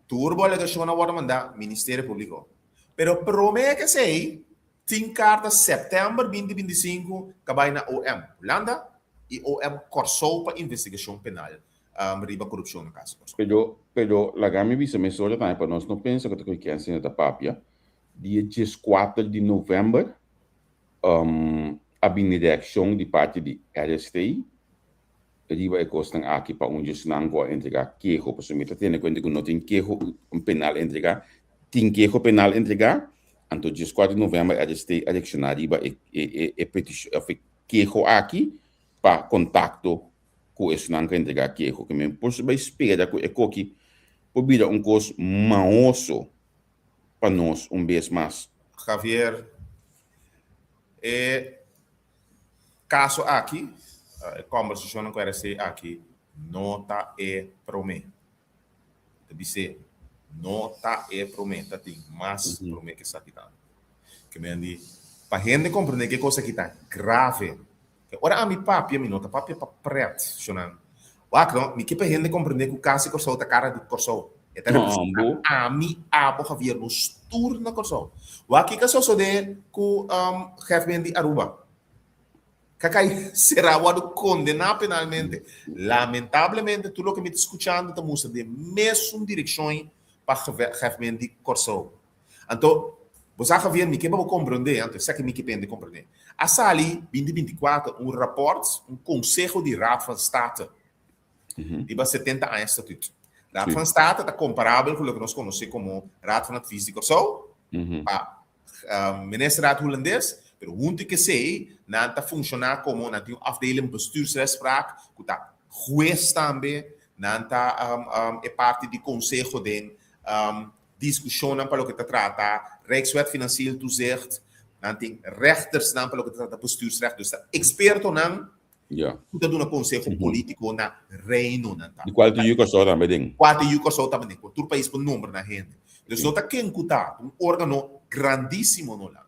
C: Turbo alegação na guarda mandar Ministério Público. Pero promete que sei tem carta setembro 2025 que vai na OM Holanda e OM Corsou para investigação penal riba corrupção no caso.
B: Pero la gami visa me soja também para nós não pensa que tem que ensinar da papia dia 14 de novembro a bem reação de parte de RSTI riba e costan aqui para onde se não vai entregar queijo, por isso tendo conta que não tem queijo penal entregar, tem queijo penal entregar, então dia 4 de novembro a gente eleicionar riba e petição queijo aqui para contato com esse não entregar queijo, que me por isso vai esperar que é coque por vir coisa maoso para nós vez mais.
C: Javier, caso aqui, a conversação que era ser aqui, nota promessa. Dizer, nota promessa, tem mais promessa que está aqui. Que me diz, para a gente compreender que coisa que está grave. Ora, a minha papi, nota, papi é para preto, chonando. Então, me que para a gente compreender que o caso corso está cara de corso. A mim, Javier, nos turna corso. O aqui que só de que chefe de Aruba. Que será o condenar penalmente. Lamentavelmente, tudo o que me está escutando está mostrando de mesma direção para chefe de corso. Então, você Javier, me que para compreender, então, isso é que me que pende compreender. A Sali, 2024, rapport, conselho de Raad van State. De 70 anos estatuto. Raad van State está comparável com o que nós conhecemos como Raad van Advies de Corso. Minister Raad holandês, mas junto que sei, não está funcionando como uma afdeling bestuursrechtspraak, que está juez também, não está parte do conselho de discussão para o que está trata, Rijkswet financieel toezicht, não tem rechters para o que trata bestuursrecht, dus está experto não. Tudo um conselho político na reino não tá.
B: E qual tu yuko só também?
C: Qual tu yuko só também? Todo país por número na gente. Dus nota quem cuta um órgão grandíssimo no Holanda.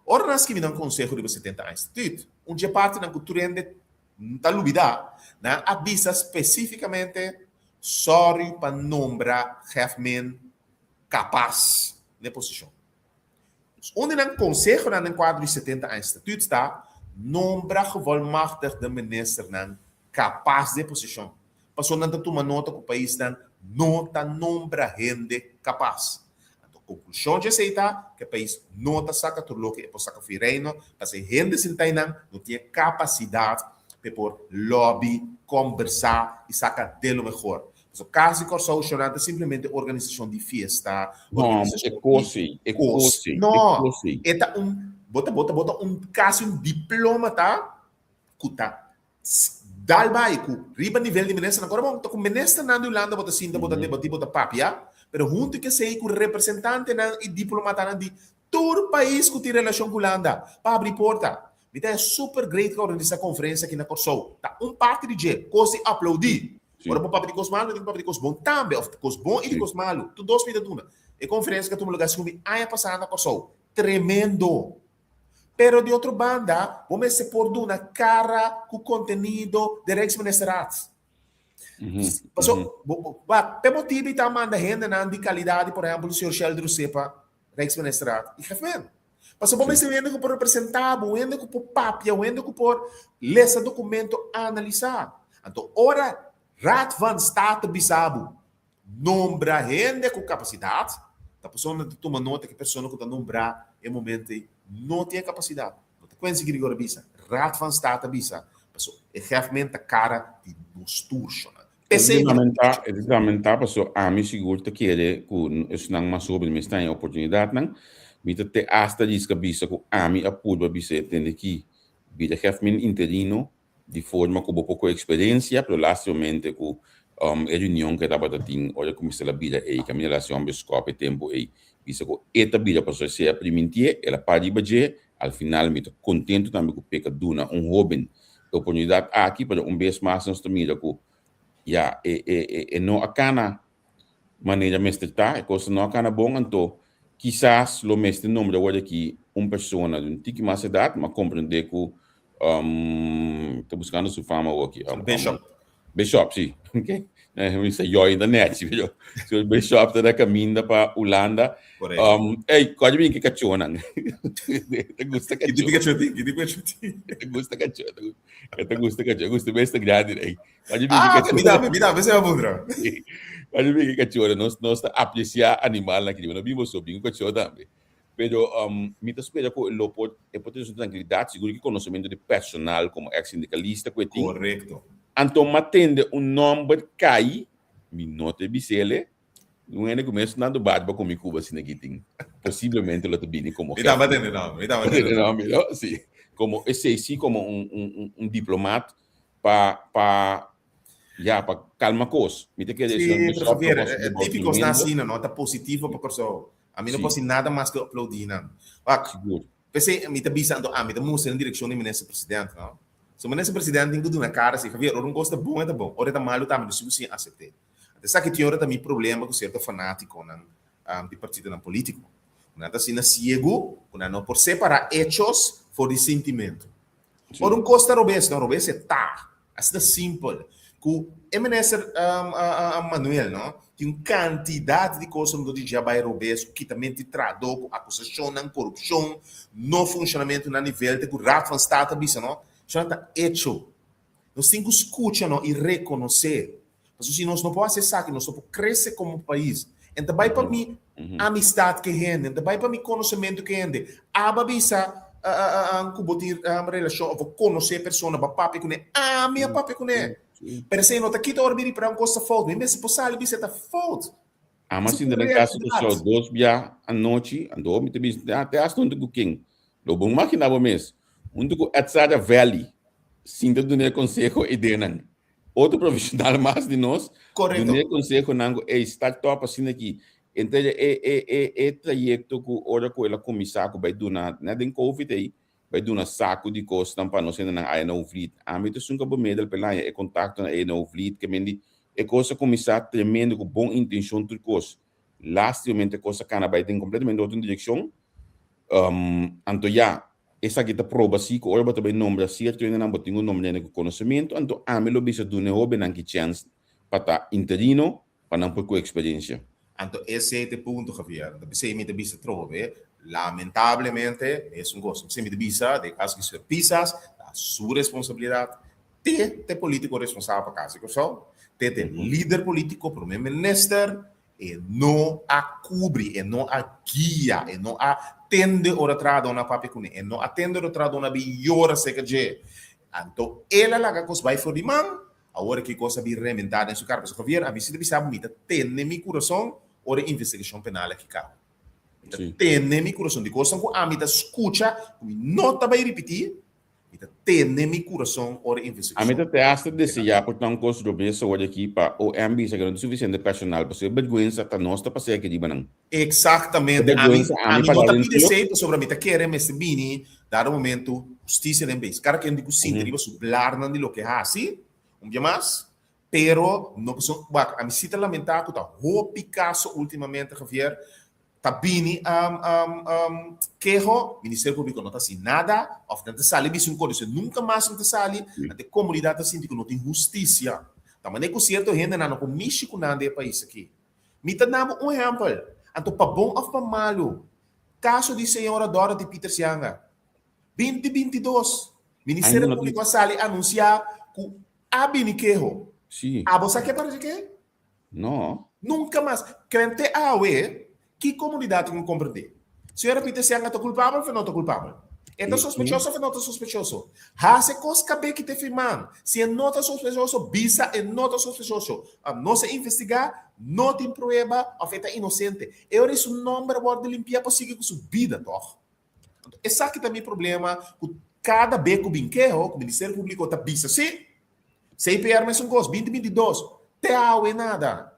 C: Ora nós que me dão conselho de 70 anos. Tudo dia parte na cultura de tá lubida, na avisa especificamente sorry para nombrar chefe capaz na posição. Onde não conselho na quadro de 70 anos. Tudo está nombra gevolmachtigd de minister nan capaz de posição. Passou não tanto uma nota que o país dan nota nombra gente capaz. A conclusão de aceitar que o país nota saca tudo o que é para sacar reino, para ser gente sem não tinha capacidade para por lobby, conversar e sacar dele o melhor. O caso de Corso é simplesmente organização de festa.
B: Não, é coisa.
C: Não, é bota caso diploma tá kuta dalbai ku riba nível de ministro agora bom tô com ministro na Holanda bota sim bota debate bota papia pero junto que sei com representante na e diplomata de todo país que tem relação com Holanda para abrir porta me é super great que organiza conferência aqui na Corso tá parte de je coisa aplaudir agora para papo de coisa malo tem papo de coisa bom também of coisa bom e de coisa malo tu dois vida duna e conferência que tu lugar assim aí passar na Corso tremendo. Pero de outra banda, vamos se pôr na cara com o conteúdo de Rijksministeraat. Por motivo está mandando gente de qualidade, por exemplo, o senhor Sheldon Sepa, Rijksministeraat. E refém. Passou vamos se vendo que por representar, vendo que por papia, vendo que por ler esse documento, analisar. Então, ora, Raad van State bisabo, nombra gente com capacidade, a pessoa toma nota que a pessoa que está nombrar em momento não tem capacidade. Não tem coisa que agora bisa. Raad van State bisa. É realmente a cara de postura.
B: Exatamente, pessoal. A mim seguro que quer que isso não mais sobre mas tem oportunidade não. Mita te hasta diz que bisa que a mim apoio bisa tem que vida realmente interino de forma com pouco experiência, pero lastamente com reunião que estava tendo, olha como está a vida aí, que a minha relação biscope tempo aí. Bisa ko esta vida para ser primentie, ela pode bater, al final me contento também com peca duna jovem oportunidade aqui para vez mais nós também com já não a cana maneira mestre tá, coisa não a cana bom então quizás lo mestre nome da hora que pessoa de tique mais idade, mas compreender que tô buscando sua fama aqui. Bishop, sim. Ok? Isso é eu ainda net, viu? Se o Bishop está caminho para Holanda, pode vir que cachorro, né? Te gusta cachorro? Te gusta cachorro? Te gusta cachorro? Gusta bem grande, né? Pode vir que cachorro.
C: Me dá, você é bom,
B: Pode vir que cachorro, nós apreciar animal naquele, não vimos sobre um cachorro também. Pero me espera que o pode ter tranquilidade, seguro que conhecimento de personal como ex-sindicalista,
C: correto.
B: Então, matende número cai, me nota bisele, não é que começo nada bate para comer Cuba assim aqui tem. Possivelmente lo bem como.
C: Me dá batendo não.
B: Sim. Como esse sim como diplomata para calmar coisas. Me tem que
C: dizer, sim, Javier, é típico na assim, não, tá positivo para pessoa. A mim não posso nada mais que aplaudir, não.
B: Seguro.
C: Pensei, me tá bisando, me tá mostrando na direção do ministro presidente, não. Se o ministro presidente tem tudo na cara, assim, Javier, não gosta bom, é bom. Ora tá malo, tá, mas se aceitar. Até sabe que tem hora também problema com certo fanático, não, de partido não político. Não tá assim, ciego, não por separar hechos for de sentimento. Ora gosta robês, não, robês é tá. Assim simples. O ministro Manuel, não, tem uma quantidade de coisas que já vai robês, que também te traduz acusação, corrupção, no funcionamento na nível de que o rato van staat não. Já está hecho. Nós temos que escutar e reconhecer. Mas se nós não podemos acessar, que nós não podemos crescer como país. Então, vai para mim amistade que rende, então, vai para mim conhecimento que rende. Ababisa, relação, eu vou conhecer a pessoa, para papi com ele. Minha papi com ele. Pero se não está aqui, eu vou para um coisa falta. Mas se você sabe, você está falta.
B: Mas se no caso do seu 2 dia à noite, andou, me tem até as não do quem. Lo bom máquina bo mês. Do Atsada Valley, sinta do ne consejo e denan. Outro profissional mais de nós,
C: correto.
B: Do ne consejo nango está top assim aqui. Então é trajeto que ora com ela começar com vai do na den covid aí, vai do na saco de coisas para nós ainda na no fleet. A mim tu sunga bo medal pela é contato na no fleet que mendi é coisa começar tremendo com boa intenção tudo coisa. Lastamente coisa cana vai tem completamente outra direção. Anto já essa aqui tá prova assim que ora também nome certo ainda não botinho nome de conhecimento então a mim lo bisa do ne hobe nan que chance para interino para não por experiência.
C: Então esse é o ponto, Javier. Você me bisa trove, lamentavelmente é gosto. Você me bisa de caso que se pisas, a sua responsabilidade. Te político responsável para casa que só, te líder político, primeiro-ministro, e não a cobre, e não a guia, e não atende o retrato na papicune, e não atende o retrato na biora seca de. Então, ela lá que vai for de mão, a hora que coisa vai rementar em sua cara, porque Javier, a visita bisa bonita, tem meu coração, hora investigação penal aqui cá. Tem meu coração de coisa que a mim escuta, não tá vai repetir, tem meu coração hora investigação.
B: A mim até acha desejar por tão coisa do bem saúde aqui para o ambiente que não suficiente personal para ser vergonha tá nós tá passei aqui de banang.
C: Exatamente. A mim não tá pedindo sobre a mim tá querendo mas bini dar momento justiça nem bem. Cara que indico sim, deriva sublar não de lo que é assim, dia mais, pero não pessoa, a mim cita lamentar que tá o Picasso ultimamente Javier Tabini quejo Ministério Público não está assim nada, of não sali bis um código nunca mais não sali, a comunidade assim que não tem justiça. Também é certo gente não com México não é país aqui. Me tá dando exemplo. Então para bom ou para malo, caso de senhora Dora de Peter Sianga, 2022, Ministério Público sali anunciar que abini quejo.
B: Sim.
C: Você quer para quê?
B: Não.
C: Nunca mais. Crente que comunidade não compreende? Senhora Peter Sianga está culpável ou não está culpável? É sospechoso ou não está sospechoso? Hace coisa que te firman. Se é não está sospechoso, visa é não está sospechoso. Não se investigar, não tem prova, afeta inocente. É hora isso nome de limpar para seguir com sua vida, toch? Esse aqui também é problema. Cada beco binqueiro, o Ministério Público está visa sim. CPR mais um gosto, 2022. Te é nada.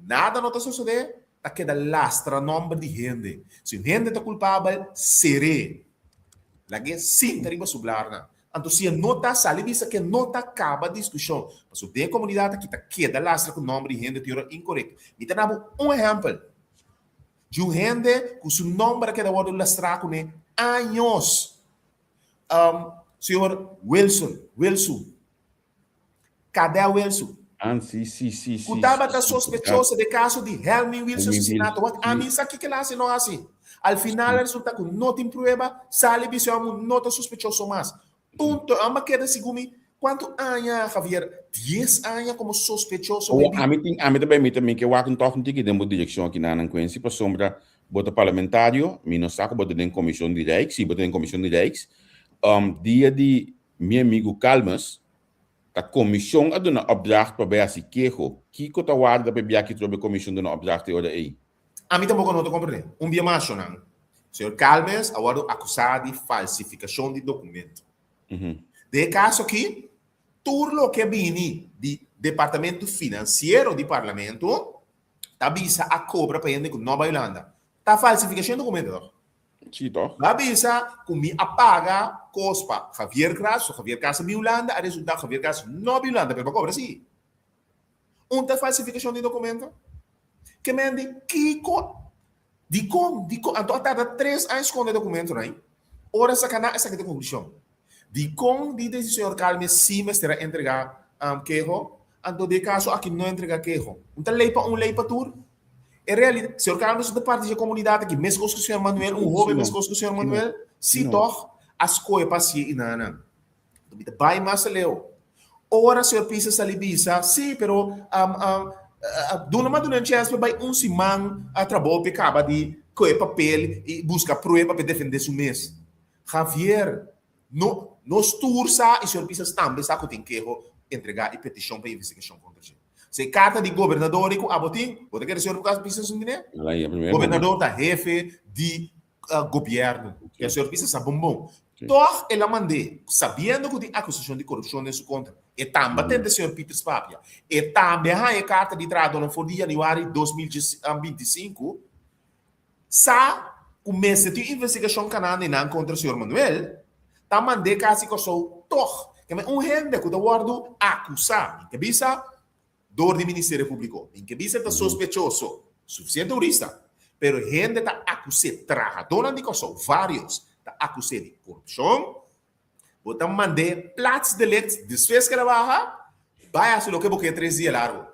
C: Nada não está sucedendo. Queda lastra nome de gente. Se gente está culpável, seré. La que sim, está riba sublar. Então, se não está salindo, isso que não está acaba a discussão. Mas o de comunidade que está queda lastra com o nome de gente teoria incorreto. Me dá um exemplo. De um gente com seu nome que está lastra com anos. Senhor Wilson. Cadê o Wilson?
B: Sim.
C: Kutaba está sospechoso de caso de Helmin Wilson assassinato. A mim isso aqui que lá não assim. Al final resulta que não tem prova, sale visão não está sospechoso mais. Ponto, ama queda segumi. Quanto anos, Javier? 10 anos como sospechoso.
B: A mim também que eu acho que não tem que dar uma direção aqui na Anquense para sombra bota parlamentário, não saco bota em comissão de reis, sim, bota em comissão de reis. Dia de meu amigo Calmas a comissão a dona opdracht para bem quejo. Kiko ta guarda para bem que trobe comissão dona opdracht ora aí.
C: A mim também não estou compreendendo. Dia mais, não. Senhor Calmes, agora acusado de falsificação de documento. De caso aqui, tudo que vem do Departamento Financeiro do Parlamento, avisa a cobra para ir com Nova Irlanda. Tá falsificação de documento.
B: Sim, toch?
C: Avisa que me apaga cospa Javier Graça Biolanda, a resultado Javier Graça não Biolanda, para cobra sim. Uma falsificação de documento. Que mende Kiko de com então até 3 anos com o documento, né? Ora sacana essa que é a conclusão. De com de senhor Calmes sim mas terá entregar queijo, então de caso aqui não entregar queijo. Então lei para tur. É realidade, senhor Calmes da parte da comunidade aqui, mesmo com o senhor Manuel, jovem mesmo com o senhor Manuel, se toch as coisas passam e nada. Vai mais leu. Ora senhor Pisa Salibisa, sim, pero dona chance para um simão a trabalhar pecaba de coer papel e buscar prova para defender seu mês. Javier, nos tursa e o senhor Pisa também está com que entregar a petição para investigação contra ele. Se carta de governador e com abotim, você quer o senhor Pisa Sundine? Governador da jefe de governo, que o senhor Pisa sabe bom. Toch ela mandei, sabendo que tem acusação de corrupção nesse contra. E também tem o senhor Peter Spapia. E também a carta de trato no de janeiro de 2025. Sa começa a investigação canadiana contra o senhor Manuel. Tá mandei quase que eu sou toch. Que é gente que eu guardo acusado. Que bisa dor do Ministério Público. Que bisa tá sospechoso. Suficiente jurista. Pero gente tá acusado. Trajadora de que eu sou vários. Acusado de corrupção, botam mandei platos de leite, desfez que ela barra, vai a lo que porque 3 dias largo.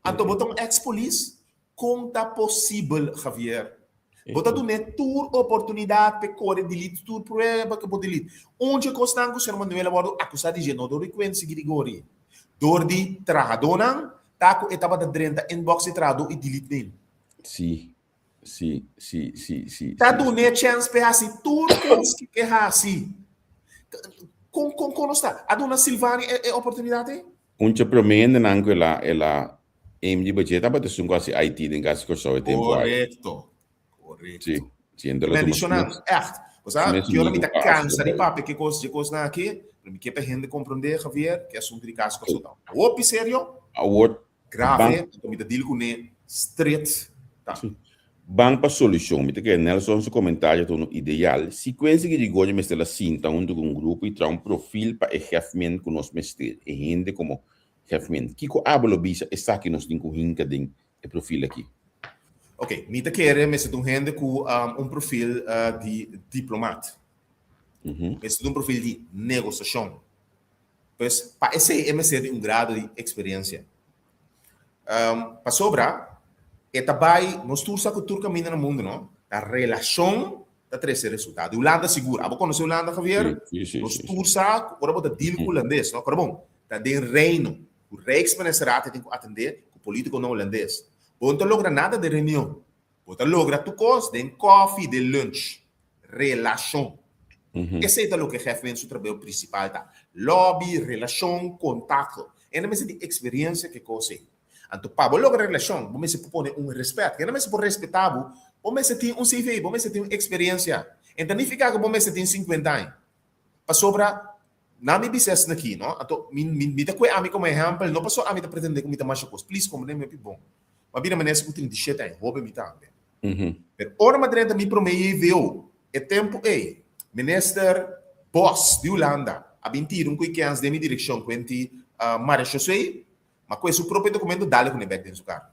C: Então botam ex-police, conta possível, Javier. Botam do tur oportunidade para correr delete, tur prueba que pode delete. Onde constam que o senhor Manuel Abordo acusado de genodor e quente grigori. Dor de trajadona, tá com etapa da 30 inbox e trado e delete nele.
B: Sim. Sim.
C: Tá dando chance para assim, tudo que é assim. Como está? A dona Silvani é oportunidade?
B: Onde promete não que ela de budget para ter quase IT em caso que só é tempo.
C: Correto.
B: Sim. Sendo
C: lá. Adicionando, você que hora me tá cansa de papo que coisa aqui, para me que para gente compreender, Javier, que é assunto de caso que só. O sério?
B: O
C: grave, então me tá dilo com ele straight. Tá.
B: Bang para solução, me que Nelson seu comentário no ideal, sequência que digo me estela cinta um grupo e tra perfil para engagement com nós mestre, e gente como engagement. Kiko abolo bisa está aqui nos tem com hinca den e perfil aqui.
C: Ok, me te quer me se gente com perfil de diplomata. Me se perfil de negociação. Pois para esse MSC grado de experiência. Para sobrar vai nós tursa que tur caminha no mundo, não? A relação da três resultados. Holanda segura. Abo conhece Holanda, Javier? Nós tursa, agora bota deal com o holandês, não? Agora bom, tá de reino. O Rijksministeriaat tem que atender o político não holandês. Bota logra nada de reunião. Bota logra tu coisa de coffee, de lunch. Relação. Esse é o que chefe o trabalho principal tá. Lobby, relação, contato. É uma de experiência que coisa. Então, para lograr relação, você pode um respeito. Não é por respeitar, você tem CV, você tem experiência. Então, não fica que você tem 50 anos. Para sobra, na minha business aqui, não? Então, me dá coisa a mim como exemplo, não passou a mim pretender que me dá mais coisa. Please, como nem me é bom. Mas bem, maneira que 37 anos, rouba me também. Mas, ora, madre, me promete viu, é tempo, minister, boss de Holanda, a 21 anos de minha direção, com Marechaussee, mas com esse próprio documento, dá-lhe com o back dentro do carro.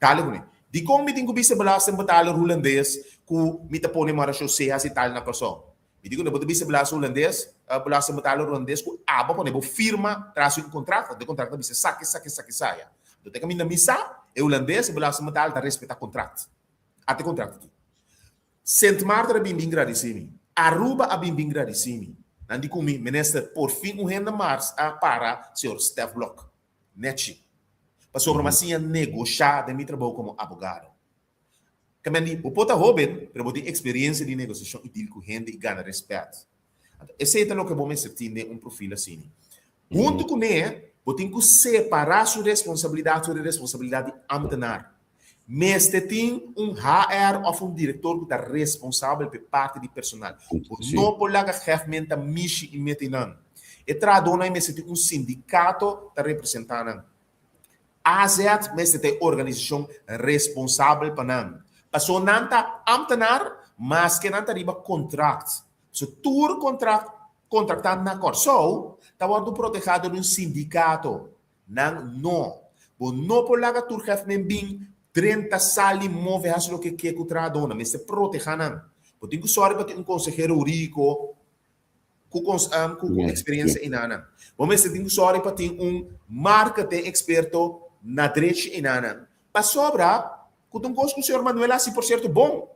C: Dá-lhe com ele. De como me tem que ser belasta em batalha holandês, que me te põe Marechaussee a citar na pessoa. Me digo, não pode ser belasta holandês, belasta em batalha holandês, que aba põe, firma, traz um contrato, de contrato, me saia. Então, tem que me na missa, é holandês, belasta em batalha, respeitar contrato. Até contrato aqui. Saint Marta, a bim gradissimi. Aruba, a bim gradissimi. Nandi kumi, minister, por fim, o renda mars, para, senhor Steph Block. Neti. Para sobre uma senha negociar de meu trabalho como advogado. Também, o pota Robin, para ter experiência de negociação e deal com gente e ganhar respeito. Esse é o que vamos ter um perfil assim. Junto com ele, você tem que separar sua responsabilidade ambtenar. Mas tem HR ou diretor que está responsável por parte do personal. Não pode lá que a mexer e meter não. E tradona mas tem sindicato está representando. AZ, mas tem organização responsável para não. Passou não está ambtenar, mas que não está riba contrato. Se tu contratado na Corso, está protegido de sindicato. Não. Não pode lá que tu bem 30 sali move a lo que quer que tradona, mas se protejan. Eu tenho que sorrir para ter consejero rico com experiência inana. Mas se tenho que sorrir para ter marketing experto na direita inana. Para sobra, que tu gosto que o senhor Manuel assim por certo bom.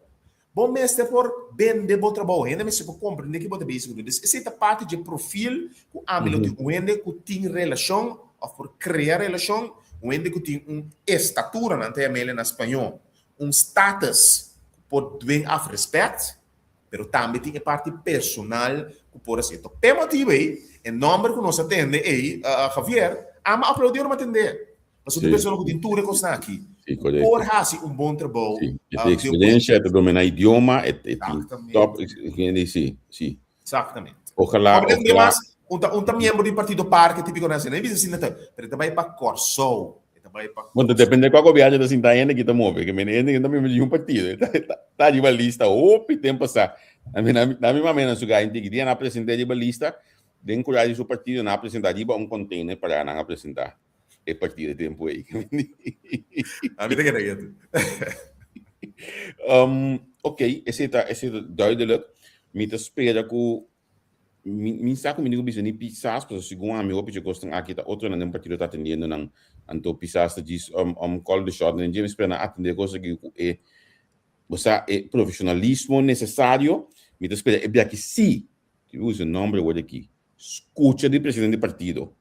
C: Bom mestre por bem de bom trabalho. Ainda me se for compreender que pode bem isso. Essa é a parte de perfil que a mim que tem relação ou por criar relação. Onde que tem estatura na terra em espanhol, status que pode vir a respeito, mas também tem a parte personal que pode ser. Então, pelo motivo aí, em nome que nós atende aí, Javier, ama aplaudir ou atender. Mas outra pessoa que tem tudo que está aqui. Por fazer bom trabalho.
B: Sim, tem experiência, tem dominar idioma, top, sim.
C: Exatamente.
B: Ojalá.
C: Um membro do Partido Parque, típico nacional, não precisa assim, mas também para Corso.
B: Bueno, depende de qual governo da cidade ainda que está movendo, que ainda também de um partido, está de uma lista, ou tem passar. Na mesma maneira, se o cara tem que apresentar de uma lista, de encorajar o partido a apresentar de um container para não apresentar o partido de tempo aí.
C: A mim tem
B: Ok, esse é duidelijk. Me espera que min saco me digo bisa ni pisas para segundo a meu opinião gostam aqui tá outro não partido está atendendo não anto pisas diz call the shot nem James para atender coisa que é você é profissionalismo necessário me espera é bem que sim que usa o nome hoje aqui escuta do presidente do partido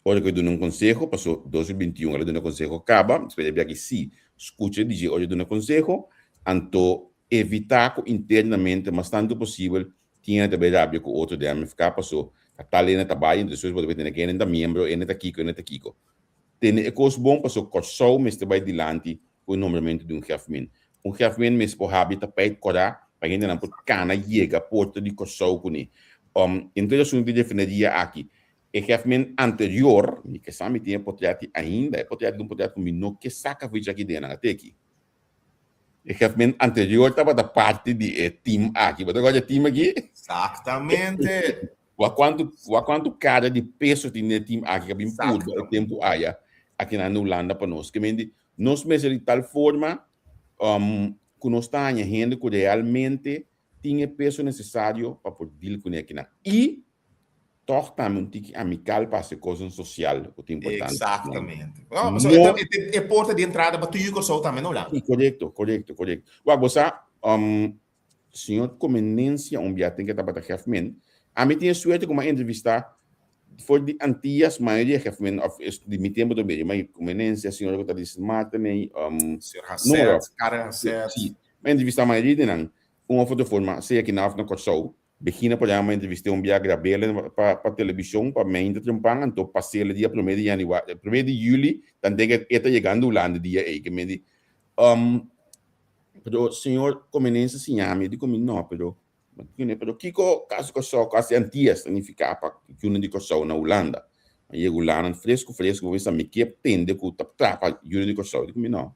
B: hoje que eu dou um conselho passou 2021 ele deu um conselho acaba espera bem que sim escuta dizer hoje dou um conselho anto evitar internamente mas tanto possível tinha também rábia com outro de ficar passou a tal ainda trabalha então depois pode ter que ainda membro ainda Kiko tem é coisa bom passou corso mas também dilante o nomeamento de chefe mas por hábito para corar para ainda não pode cana chega porta de corso com ele então eu sou de definiria aqui o chefe anterior que sabe tinha potete ainda é potete um potete comigo que saca vídeo aqui dentro até aqui o chefe anterior estava da parte de time aqui, mas agora time aqui.
C: Exatamente.
B: Quanto cara de peso tem no time aqui que bem pudo o tempo aí aqui na Holanda para nós. Que nós mesmos de tal forma que nós estamos gente que realmente tinha peso necessário para poder com aqui na e toch também um tique amical para essa coisa social que é importante.
C: Exatamente. É porta de entrada para tu e o corso também, não lá?
B: Correto. Você, senhor Comenência, tem que estar para chefe. A mim tinha suerte com uma entrevista foi de antigas, maioria chefe, de meu tempo também, mas Comenência, senhor que está dizendo, também,
C: senhor Hasset, cara Hasset.
B: Sim, uma entrevista a maioria de não, uma foto forma, sei que na corso, Begina por uma entrevista dia gravei para televisão para mim de trampang então passei o dia 1 de janeiro 1 de julho tanto que está chegando lá no dia aí que me di pero senhor comenense se chama digo não pero Kiko caso só quase antias significa para que um de coisa na Holanda aí Holanda fresco vou saber que tende que trapa um de coisa digo não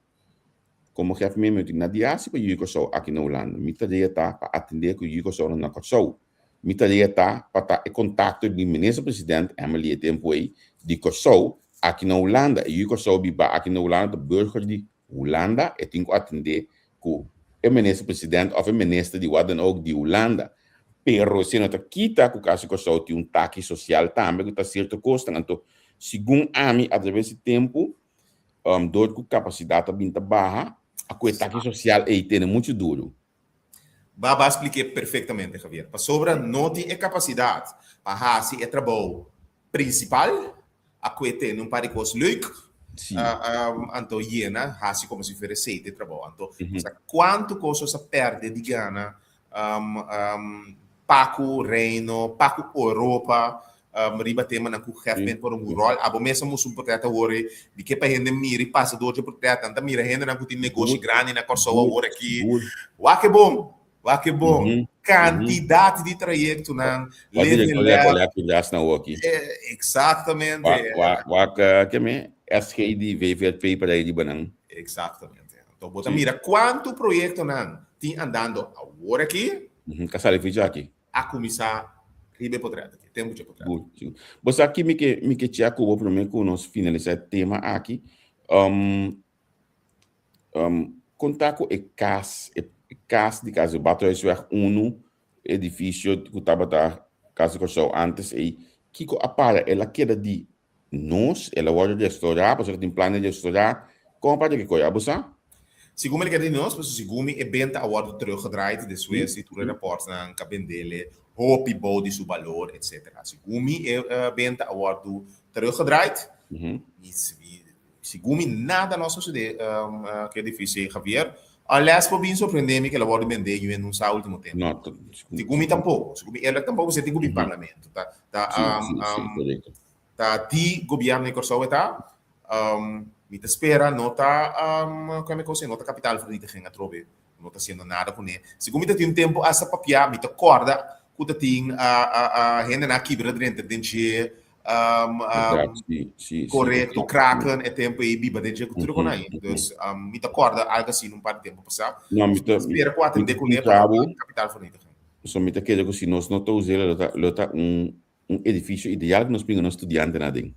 B: como chefe mesmo na diáspora para o Kosovo aqui na Holanda. Me tarefa tá para atender com o Kosovo na Kosovo. Me tarefa tá para estar em contato com o ministro-presidente Emily tempo aí de Kosovo aqui na Holanda. E o Kosovo vive aqui na Holanda, burger de Holanda, e tem que atender com o ministro-presidente ou o ministro de Waden ook de Holanda. Pero se não quita que o caso Kosovo tem taxa social também que está certo custo. Então, segundo a mim, através do tempo, dor com capacidade bem baixa, a taxa social aí tem muito duro.
C: Baba expliquei perfeitamente, Javier. Para sobra não tem capacidade para fazer o trabalho principal, a coisa não pare com os leuk, então hiena, fazer como se fosse receita de trabalho. Então, quanto coisa se perde de gana, Paco Reino, Paco Europa, riba tema na kugefment por um rol, abo mesmo musu proteta ore, de que para rende miri passa do outro proteta, anda mira rende na kuti negócio grande na corsoa ore aqui. Wa que bom. Quantidade de trajeto na exatamente.
B: Que me SG de VVP para aí de banang.
C: Exatamente. Então, bota mira quanto projeto não tem andando agora aqui.
B: Casale ficha aqui.
C: A começar ribe potreta aqui. Tempo de potreta.
B: Você aqui me que tinha como primeiro que nós finalizar o tema aqui. Contar com o caso de caso Batersweg 1 edifício que estava da casa que eu antes e que apara ela queda de nós ela vai de estudar porque tem plano de estudar como para que coisa você
C: segundo ele quer de nós mas segundo é bem a hora teruggedraaid de Suécia tu reports na cabendele hope body seu valor etc segundo é bem a hora teruggedraaid segundo nada nós sucede que é difícil Javier. Aliás, por bem surpreendente que ela pode vender em um só último tempo.
B: Não,
C: Tigumi tampouco. Ela tampouco você tem que parlamento. Tá ti governo em Kosovo tá. Me espera não tá como é que não tá capital frente a quem a trobe. Não tá sendo nada com ele. Segundo me tem tempo essa papia me tá corda que tem a renda na quebra dentro de correto, Kraken é tempo e biba de jeito tudo com aí. Então, me acorda algo assim num par de tempo passar.
B: Não, me
C: espera com atender com ele para capital fonita.
B: Só me queda que se nós não usamos edifício ideal que nós pingamos estudante na dentro.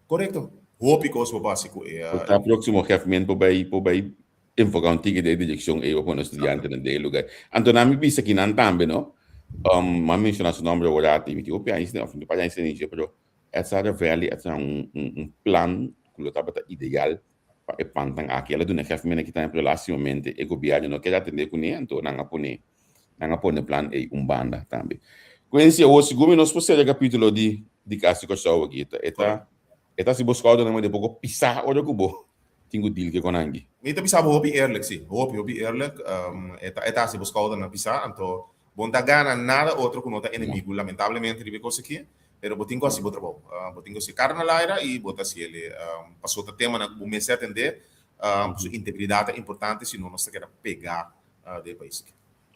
C: Correto. Hope que os básico é.
B: O próximo movimento por aí enfocar ticket de direção e para estudante na dentro lugar. Então na me pisa que não também, não? Mas mencionar o nome do orati, me que o país não, não para isso pero essa é plan que estava ideal para pantang aqui ela do na movimento que está relacionamento e governo não quer atender com ele então não apone plan e banda também. Conheci o segundo nós possuímos capítulo de caso que eu aqui eta se buscado na de pouco pisar olha que bom tinha deal que com angi.
C: Então pisar hope eerlijk sim hope eerlijk eta se buscado na pisar então bom da gana nada outro que não tá inimigo lamentavelmente ribe coisa aqui pero botingo assim botar bom botingo se carna laira e botar se ele passou o tema na o mês atender sua integridade é importante se não nós quer pegar de país aqui.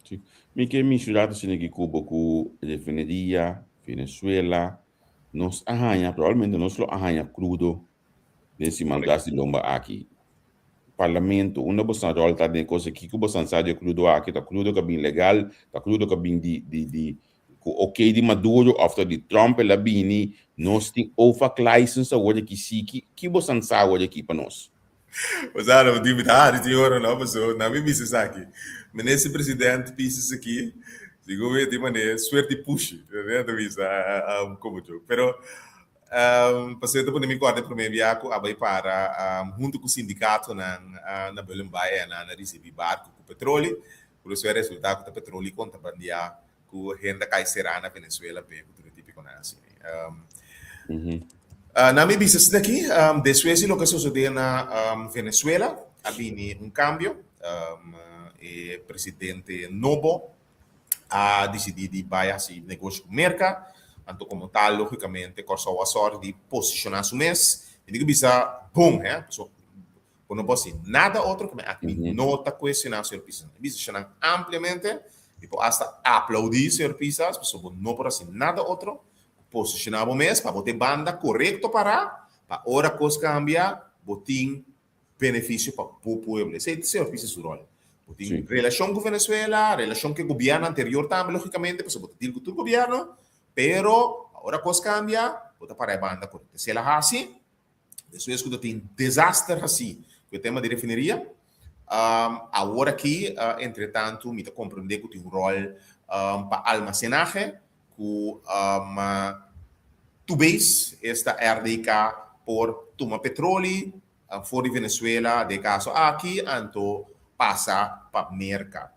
B: Sim. Me que me jurado se que Cuba com definiria Venezuela nós arranha provavelmente nós lo arranha crudo desse mangas de lomba aqui parlamento uma bossa rolta de coisa que Cuba sabe crudo aqui tá crudo que bem legal tá crudo que bem de ok de Maduro after de Trump ela bini nós tem OFAC license agora que sim que você sabe agora aqui para nós.
C: Mas era o time da área de ouro não mas na minha missa aqui mas esse presidente pisa aqui digo eu de maneira suerte push né da visa como jogo pero passei depois de me guardar para mim viaco abai para junto com o sindicato na Belém-Baia na recebi barco com petróleo por isso é resultado do petróleo conta bandia com renda caixeira na Venezuela pego tudo típico na assim na minha business daqui depois o que sucedeu na Venezuela havia cambio o presidente novo a decidido de vai assim negócio com mercado então como tal logicamente corso a sorte de posicionar su mês e digo bisa bom so não posso nada outro que aqui não está questionar seu pisa bisa ampliamente tipo hasta aplaudir seu pisa so não por assim nada outro posicionar o mês para botar banda correto para hora coisa cambiar botin benefício para o povo esse seu pisa su rol botin relação com Venezuela relação com o governo anterior também logicamente para botar com o governo pero agora coisa cambia bota para a banda correta se ela assim depois quando tem desastre assim o tema de refineria agora aqui entretanto me compreender que tem rol para almacenagem que tu vês esta RDK por tomar petróleo fora de Venezuela de caso aqui então passa para mercado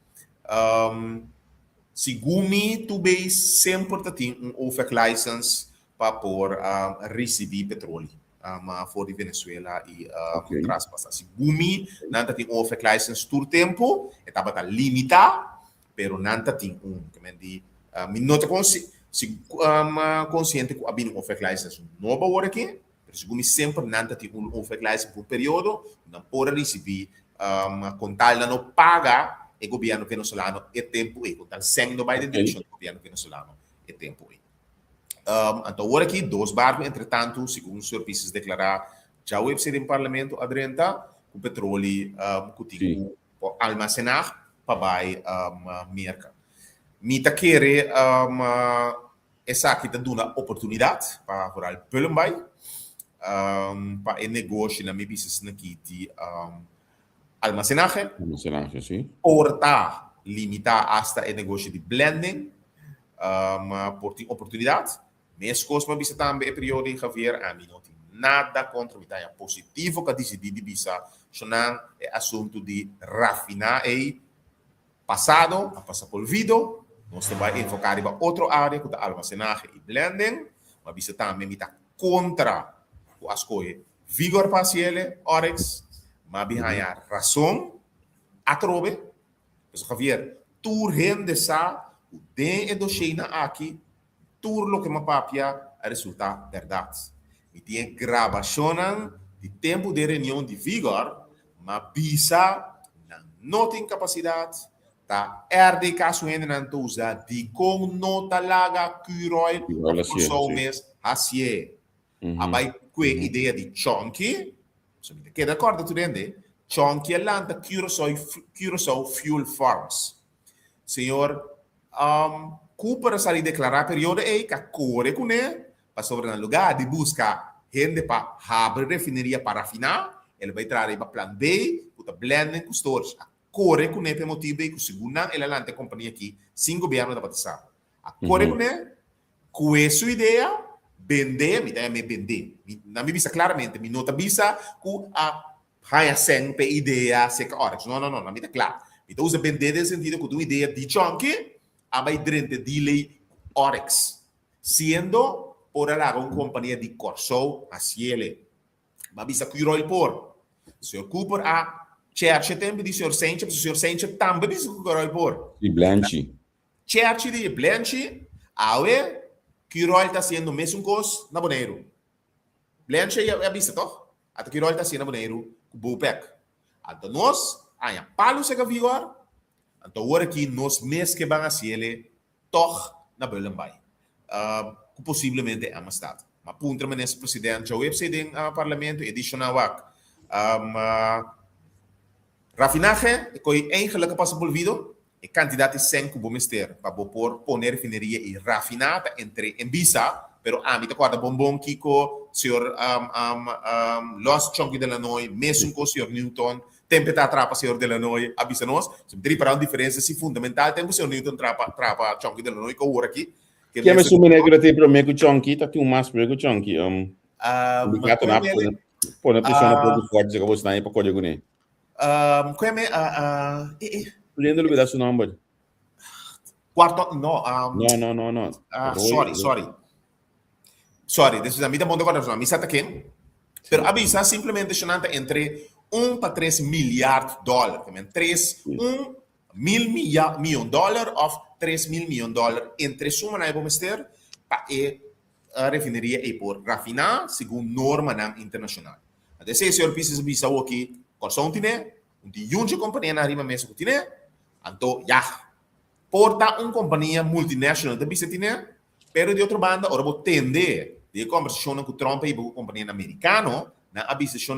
C: segundo tu vês sempre tem OFAC license para por receber petróleo fora de Venezuela e traspassar segundo não tem OFAC license todo tempo estava limitado pero não tem que me nota com se consciente que abin um feclaisas nova hora aqui, segundo sempre nanta tipo um feclais por período, não pode receber contar não paga o governo venezuelano é tempo e contar sendo by the direction do governo venezuelano é tempo e. Então agora aqui dois barcos, entretanto, segundo o senhor Pisces declarar, já o website em parlamento adrenta o petróleo que almacenar para merca. Mita querer essa aqui dá uma oportunidade para o Pelambay para o negócio na minha business aqui de almacenagem.
B: Almacenagem, sim.
C: Portar, limitar hasta o negócio de blending, por ter oportunidade. Mas coisa bisa também período de Javier, a mim não tem nada contra a é positivo que decidir de bisa, senão é assunto de rafinar e passado, a passar por vidro, nós vamos enfocar em outra área, que é almacenagem e blending, mas bisa também está contra as coisas vigor parcial, orex, mas behind a razão, a trobe, mas Javier, tu rende sa, o den do China aqui, tudo lo que me papia resulta verdade. E tem gravação de tempo de reunião de vigor, mas bisa não tem capacidade, tá? De caso ainda não usa de com nota laga curoi, só o mês assim. Abai que ideia de chunky, que de acordo tu rende, chunky lanta Curaçao Fuel Farms. Senhor, Cooper sair declarar período aí que a core com ele para sobre o lugar de buscar gente para abrir refineria para rafinar, ele vai trazer para plan B, para blending com storage. A core com ele é motivo que segunda ele lanta companhia aqui, sem governo da passar. A core com ele, com essa ideia, vender, me vender. Na minha vista claramente, me nota vista com a raia sempre ideia seca horas. Não, na minha claro. Então usa vender no sentido com uma ideia de chunky, a drente delay Orex, sendo por lá uma companhia de Corso, a Ciele. Mas bisa Curoi por. O Sr. Cooper a Church tempo de Sr. Sanchez, o Sr. Sanchez também bisa Curoi por.
B: E Blanche.
C: Church de Blanche, awe Curoi está sendo o mesmo coisa na Boneiro. Blanche é bisa, toch? Até Curoi está sendo na Boneiro com Bupec. Então nós, a palo se vigor. Então, agora aqui, nós mesmos que vamos fazer ele, toch na Belembay. Possivelmente é uma estado. Mas, punta nesse presidente, já o website do parlamento, edicional, rafinagem, que eigenlijk passa por vídeo, e quantidade de 100 que vamos ter, para poner refineria e rafinar entre em visa, pero a mim, te acorda, bombom, Kiko, senhor Los Chonky de Lanoy, mesmo com o senhor Newton, tempo está atrapa senhor Delanoy, avisa nós, se me para uma diferença se fundamental, tempo senhor Newton trapa Chonky Delanoy com o ouro aqui.
B: Que é mais um negro tem para mim com Chonky, tá aqui um mais para o Chonky. Obrigado na por na pressão na produção forte que você tem para código né.
C: Como
B: Lendo o pedaço número.
C: Quarto, não. Sorry, this is a mida mundo agora, me está aqui. Pero avisa simplesmente chamando entre 1 para 3 milhões de dólares. 1 mil milhão de dólares ou 3 mil milhões de dólares entre suma na vamos ter para a refineria e por rafinar segundo norma internacional. Até se o senhor Pisces visa aqui, Corsão tinha, de companhia na rima mesmo que tinha, então, porta uma companhia multinacional da visa tinha, pero de outra banda, ora vou tender de conversação com Trump e com a companhia americana, na abisação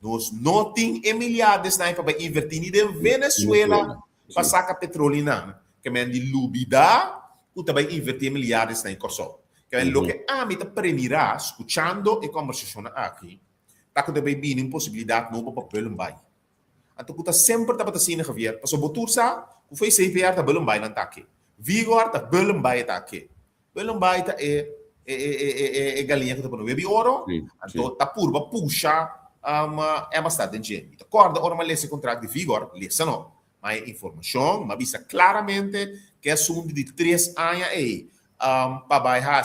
C: nós não temos milhares para investir em Venezuela para sacar petróleo, que é de lubida, ou também investir milhares na Kosovo. Que é o que a mim premira, escutando a conversação aqui, tá que também tem uma possibilidade nova para Belembay. Então, que sempre está assim, Javier, para o Botursa, o foi CPR da Belembay não está aqui. Vigor da Belembay está aqui. Belembay é galinha que está para o web ouro, então está purba puxa é bastante gente. Acorda, ora, mas esse contrato de vigor, lesa não. Mas informação, mas visa claramente que é assunto de 3 anos aí, para baixar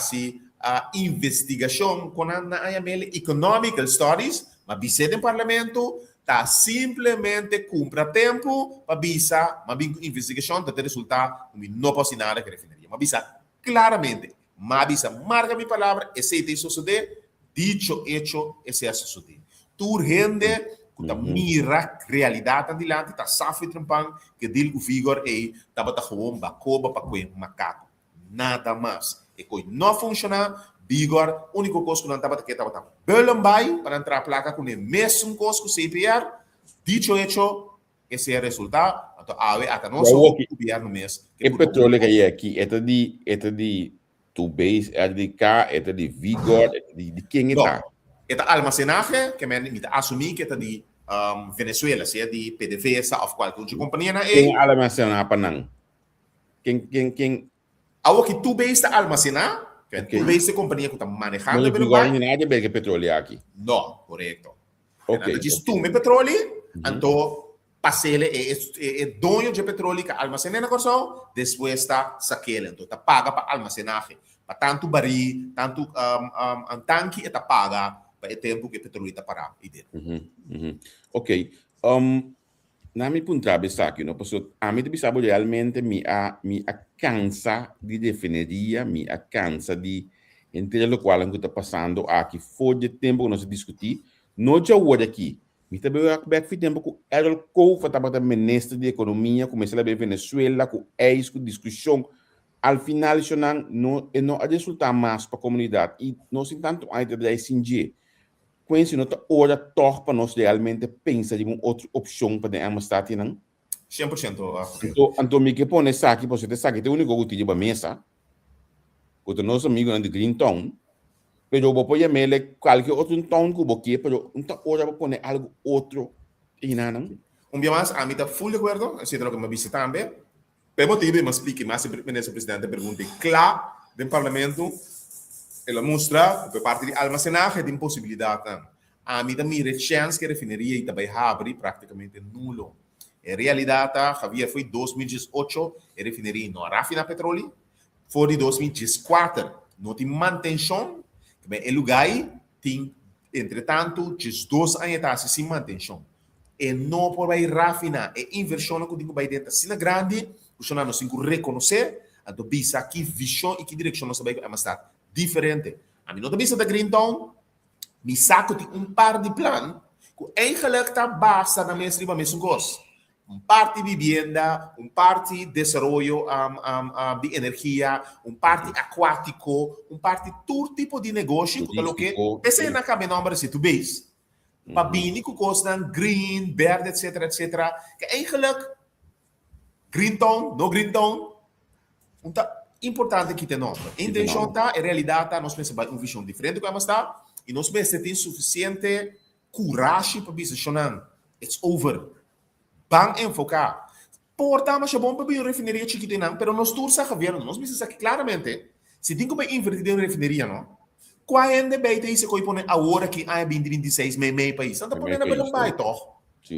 C: a investigação com a AML Economical Studies, mas visa do parlamento, está simplesmente cumpra tempo para visa, mas investigação, está resultado, não pode nada que refineria. Mas visa claramente. Mabisa, marca mi palabra, ese te sucede, dicho, hecho, ese es sucede. Tu rende, que mira realidade andilante, tá safo e trampang, que dil o vigor e tá bata gewoon bacoba para coer macaco. Nada mais. E coi não funciona, vigor, único coisa que não tá bata que tá bata belambai para entrar a placa com o mesmo coisa que CPR, dicho, hecho, esse é o resultado. Então, até nós somos o governo mesmo.
B: E petróleo que é aqui, é de Tubes, é de cá, é de Vigor, é de quem está?
C: É de almacenagem, que me assumir que é de Venezuela, se é de PDVSA ou qualquer outra companhia.
B: Quem almacena para não? Quem?
C: Algo que Tubes está almacenar, que Tubes é a companhia que está manejando.
B: Não Vigor nem nada de petróleo aqui.
C: Não, correto.
B: Ok.
C: Diz tu, petróleo, então, passele é dono de petróleo que almacena na corção, depois está saquele, então está paga para almacenagem. Para tanto baril, tanto tanque, está paga para o tempo que o petróleo está parado.
B: Ok. Na minha ponta aqui, não posso. A mim pensava realmente me cansa de definir, me cansa de entender o qual está passando aqui. Foi de tempo que nós discutir, não já o aqui. Me também back foi tempo que era o que estava ministro de economia, começou a ver Venezuela, com com discussão. Al final, não há resultado mais para a comunidade. E nós, tanto, ainda da SNG. Quando não está hora para nós realmente pensar em uma outra opção para a amistad, não?
C: 100%.
B: Então, me que põe essa aqui, você sabe que tem o único que tem para mesa, o nosso amigo de Green Town, mas eu vou pôr ele qualquer outro town que você quer, mas não está hora para pôr algo outro, não?
C: Dia mais, a mim está full de acordo, assim que me visita também. Pelo motivo, eu me explique, mas o presidente pergunta, claro, do parlamento, ela mostra, por parte de almacenagem, de impossibilidade. A mim também a chance que a refineria e também abre praticamente nulo. Em realidade, Javier, foi 2018, a refineria não rafina petróleo, foi de 2014, não tem manutenção, o lugar tem, entretanto, 2 anos sem manutenção. E não pode rafinar, é inversão que tem que dentro da grande, o não tem que reconhecer, então, bisa que visão e que direção nós vai estar diferente. A mim não bisa da Green Town, me saco de par de plan, que eigenlijk está basta na mesma coisa. Parte de vivienda, parte de desenvolvimento de energia, parte aquático, parte de todo tipo de negócio, que esse é na cabe nome de base. Para bem que costa green, verde, etc. Que eigenlijk Green Town, no Green Town, importante que tem nome. A intenção está, a realidade está, nós pensamos uma visão diferente como está, e nós pensamos ter suficiente coragem para dizer, it's over. Bang enfocar. Porta, mas é bom para uma refineria chiquita, não, mas nós todos sabemos, nós pensamos aqui claramente, se tem que invertir em uma refineria, não? Qual é a beita isso que eu põe a hora que há 2026 meio país? Não está põe na bela baita,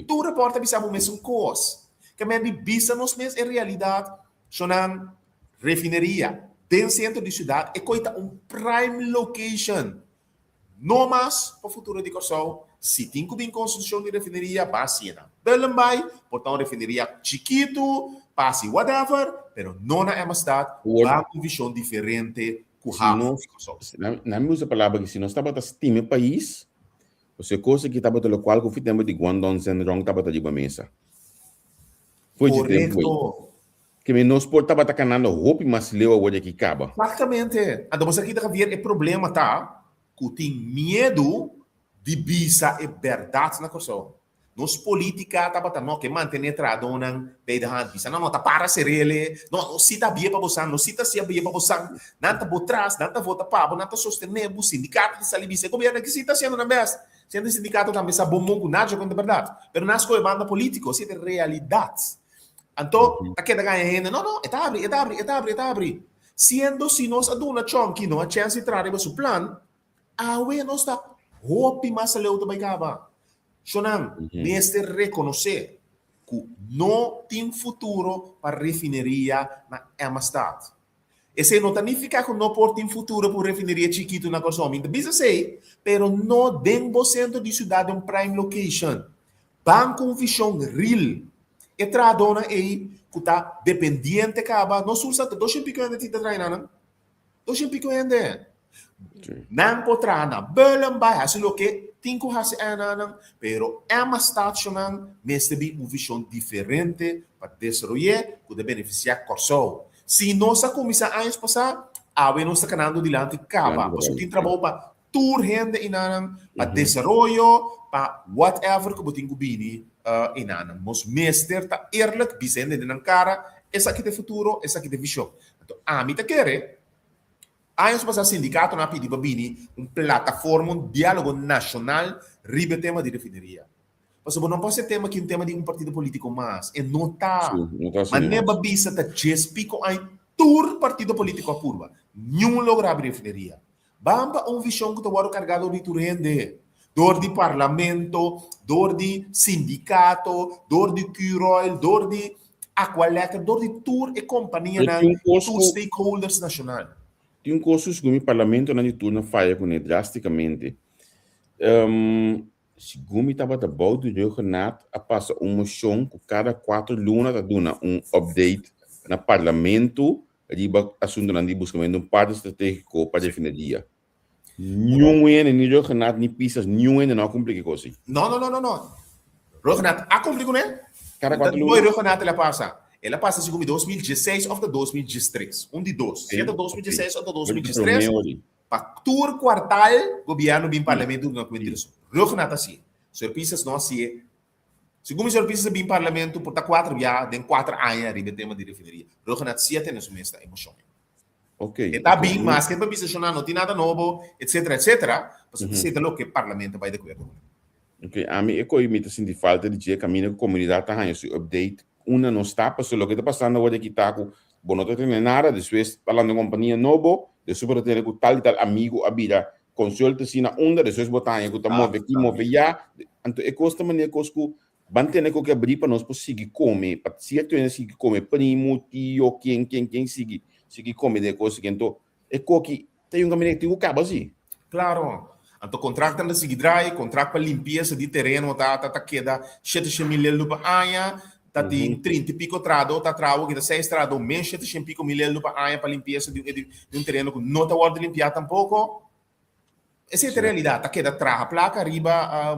C: tu reporta bisa mo mesmo coisa. Que me bisa nos mes em realidade, sonan refineria, dentro centro de cidade, é coita prime location. Não mais para o futuro de Corsol, se tem que vir construção de refineria, vacina. Belambay, portanto, refineria chiquito, passe whatever, pero não na cidade, há uma visão diferente com o
B: na minha palavra, que se nós estamos estima país, você coisa que estava no qual que tempo de Guangdong Sendrong estava de mesa. Foi de tempo que nós estava canando roupa, mas leu a olha que acaba.
C: Exatamente. Então você aqui está vendo o problema, tá? Que tem medo de bisa e verdade na coisa. Nos política tá não que manter entrado na beira hand bisa não tá para ser ele não se tá bem para você não se tá se bem para você não tá por trás não tá volta para não tá sostener o sindicato de salibisa governo que se tá sendo na best sendo sindicato também sa bom com nada com verdade pero nas coisas banda político se de realidade então aqui da ganha não está abre sendo se nós aduna chonki não a chance de trazer o plano awe nós tá hope mas leu também acaba Sonan, neste reconhecer que não tem futuro para a refineria na amistad. Esse não significa que não pode ter futuro para a refineria chiquito na Corsol. Então, bisa sei, pero não den centro de cidade um prime location. Banco com visão real. E tradona aí que está dependente acaba. Nós usamos 200 pequenos de trabalhar, 200 pico ende.
B: Sim.
C: Não potrá na belam vai assim o que tinco hasi ananang, pero é uma stationang neste bi uma visão diferente para desenvolver que beneficiar corso. Se nossa comissão anos passar, ave nossa canando dilante cava,
B: Claro,
C: pois
B: claro.
C: tem trabalho para tour rende inanang, para desenvolver, para whatever que botin gubini inanang. Mos meester ta eerlijk bisende de cara, essa aqui de futuro, essa aqui de visão. Então, a mim tá querer anos passar sindicato na pedi babini plataforma, diálogo nacional, ribe tema de refineria. Mas não pode ser tema que um tema de um partido político mais. E não está.
B: Sim, não tá assim,
C: Mas nem
B: mas-
C: babisa está jespico aí tur partido político a curva. Nenhum logra abrir refineria. Bamba visão que está carregado de turende. Door de parlamento, door de sindicato, door de Curoil, door de Aqualeca, door de tour e companhia
B: Eu
C: na
B: tinha um
C: tour
B: posto-
C: stakeholders nacional.
B: Tem coisas que o parlamento na turno falha com ele drasticamente. Se Gumi estava da boa do Rio Renato, a passa uma moção que cada 4 lunas dá um update no parlamento, riba assunto na buscamento um padrão estratégico para definir. Nenhum é nem Rio Renato nem pisas, nenhum é não cumpre que coisa.
C: Não. Rognat, a cumprir com ele?
B: Cada 4
C: Foi
B: lunas.
C: Rognat, ela passa. Ela passa segundo 2016 ou 2013. Um de dois. Se é de 2016 ou de 2013, para tour quartal, o governo vem parlamento na comissão. Rognat assim. Surpisas não assim. Segundo surpisas vem parlamento por 4 já, tem 4 anos arriba tema de refineria. Rognat sim tem essa mesma emoção.
B: Ok.
C: Está bem, mas que para não tem nada novo, etc. Mas você tem o que o parlamento vai de acordo.
B: Ok, a mim é que eu me sinto falta de dia caminho com a comunidade tá esse update. Uma não está passando o que está passando agora que está com bom não tem nada, depois falando de companhia novo, depois ter com tal e tal amigo a vida consulta se na onda, depois botar aí que tá move aqui, move já. Então é costa maneira que mantém que abrir para nós conseguir comer, para se tu ainda seguir comer primo, tio, quem seguir comer de coisa que então é que tem um caminho que tu acaba assim.
C: Claro. Então, contrato na seguidrai, contrato para limpeza de terreno, tá queda 7 mil lupa aia, tá tem 30 e pico trado, tá travo, que tá 6 trado, menos 7 pico mil lupa aia para limpeza de um terreno que não tá hora de limpar tampouco. Essa é a realidade, tá queda traja placa riba,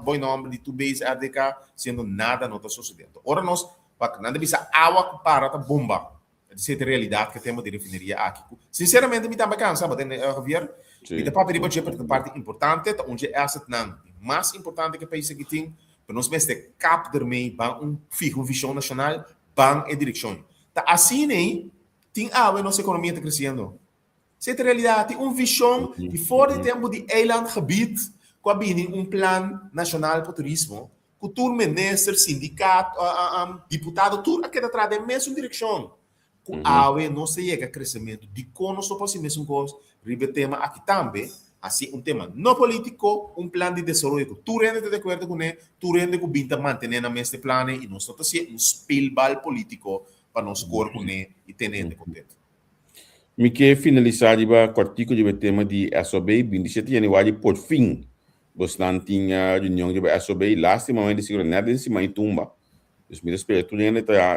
C: bom nome de tu base ADK, sendo nada não tá sucedendo. Ora nós, nada bisa água para tá bomba. Essa é a realidade que temos de refineria aqui. Sinceramente, me também cansa, Javier. E depois para a parte importante, onde é asset não mais importante que o país que tem, para nós mesmo cap dermei, ban fico visão nacional, ban e direção. Tá assim nem tem a nossa economia está crescendo. Essa é a realidade, tem uma visão de fora de tempo de eilandgebied, com um plano nacional para o turismo, que o tour minister, sindicato, deputado, tudo aqui atrás da mesma direção. Com a não se chega a crescimento de como só pode ser mesmo coisa, ribe tema aqui também, assim um tema não político, um plano de desenvolvimento, tu rende de acordo com ele, tu rende com binta manter na mesma plano e nós estamos assim um spilball político para nós correr com ele e ter ele contente.
B: Me quer finalizar o artigo de tema de SOB, 27 de janeiro, por fim, você tinha reunião de SOB, lastimamente de segurança, em cima de tumba. Os meus espíritos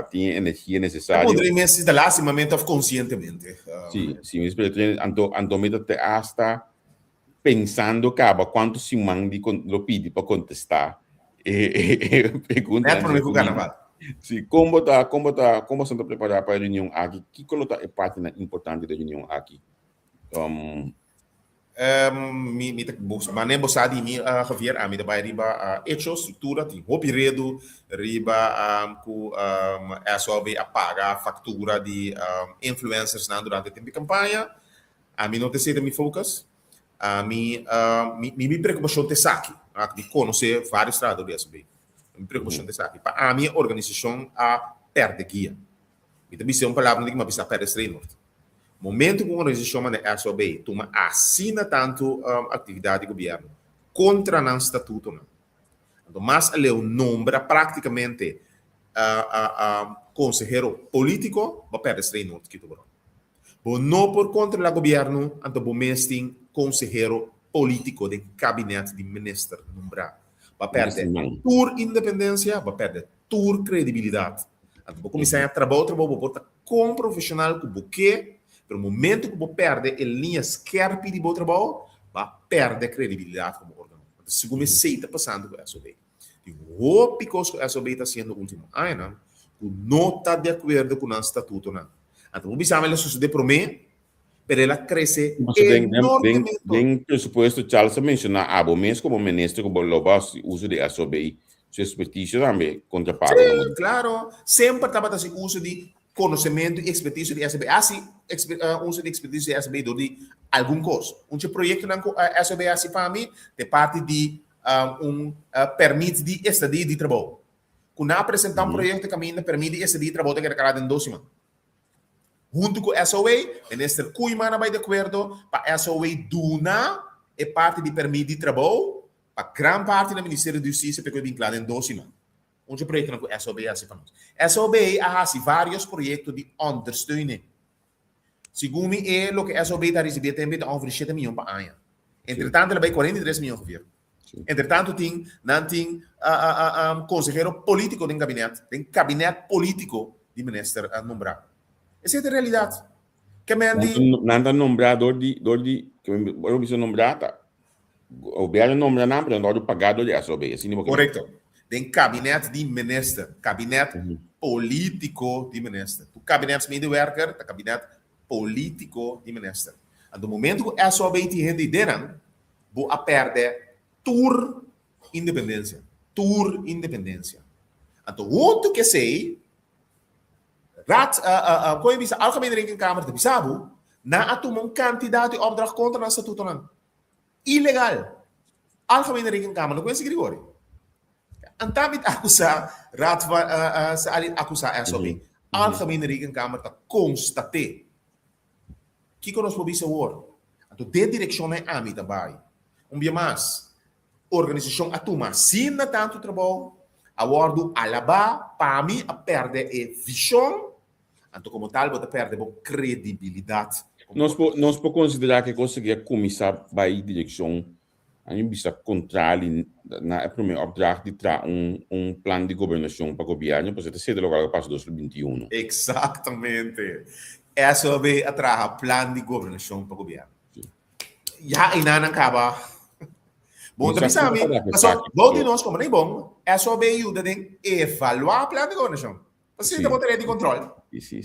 B: têm energia necessária.
C: Eu poderia me dar lastimamente conscientemente.
B: Sim, meus espíritos até hasta pensando quanto se manda lo pede para contestar. Pergunta.
C: É para mim o carnaval.
B: Sim, como você está preparado para a reunião aqui? Que coloca é parte importante da reunião aqui?
C: Mané bosadi mi Javier a mi da riba hecho estrutura tem hopi redo riba ku SOB apaga factura de influencers na durante o tempo de campanha a mi não te sei da mi focus a mi preocupação te saque de conhecer vários trados de SOB mi preocupação te saque para a minha organização a perde guia mi também sei palavra que me precisa perde treino momento que uma organização da SOB toma assina tanto atividade do governo contra o estatuto, não. Então, mas ele nombra praticamente consejero político para perder treino que tu não por contra o governo, então o mês tem consejero político de gabinete de ministro nombrar para perder tua independência, para perder tua credibilidade. Então, começar a trabalhar com profissional com buquê Pero no momento que você perde a linha scherpe de bom trabalho, vai perder credibilidade como órgão. Segundo sei está passando com a SOB. E o picos que a SOB está sendo o último ano, não está de acordo com o estatuto. Então, o bisamo é suceder para mim, mas ela cresce enormemente.
B: Tem pressuposto, Charles mencionar, mesmo como ministro, como o uso de SOB, sua expertise também contrapaga.
C: Sim, claro. Sempre estava assim, uso de conhecimento e expertise de SOB. Assim, uso de expertise de SOB de algum coisa. Projeto na SOB assim para mim, de parte de permite de estadia de trabalho. Quando apresentar projeto que caminha permite de estadia de trabalho que é calado em 2 semanas. Junto com a SOA, o ministro Kuimana vai de acordo para a SOA duna é parte de permite de trabalho para grande parte do Ministério da Justiça porque é vinculado em 2 semanas. Projeto com a SOB assim para nós. A SOB há vários projetos de ondersteuning. Segundo me, é o que a SOB está recebendo também de 7 milhões para ano. Entretanto, ela vai 43 milhões de governo. Entretanto, tem consejero político do gabinete, tem gabinete político de ministro nombrado. Essa é a realidade. Que
B: nada nombrado que eu me nombrado, o governo nombra não, mas não pagado de SOB.
C: Correto. Tem gabinete de ministro, gabinete político de ministro. O gabinete medewerker, o gabinete político de ministro. No momento que a SOB tem de dentro, vou perder tour independência. Então, onde que sei como bisa algemene rekenkamer de bisabu na atumong quantidade de opdracht contra na statuto nan. Ilegal. Algemene rekenkamer não conhece Grigori. Antamit akusa sa alin akusa SOB. Algemene rekenkamer ta constate. Que conosco por bisa war. Então de direção é ami também. Dia mais organização atuma sina tanto trabalho awardo alaba para mim a perder a visão. Então, como tal, você perde a credibilidade.
B: Nós podemos considerar que conseguir começar a direção, a gente precisa controlar na primeira opdracht de trazer plano de governação para o governo, para você ser logo para 2021.
C: Exatamente. Essa é a plano de governação para o governo. Já ainda não acaba. Bom, também sabe, bom de nós como nem bom, essa ajuda a evaluar o plano de governação. Você tem poder de controle.
B: Sim.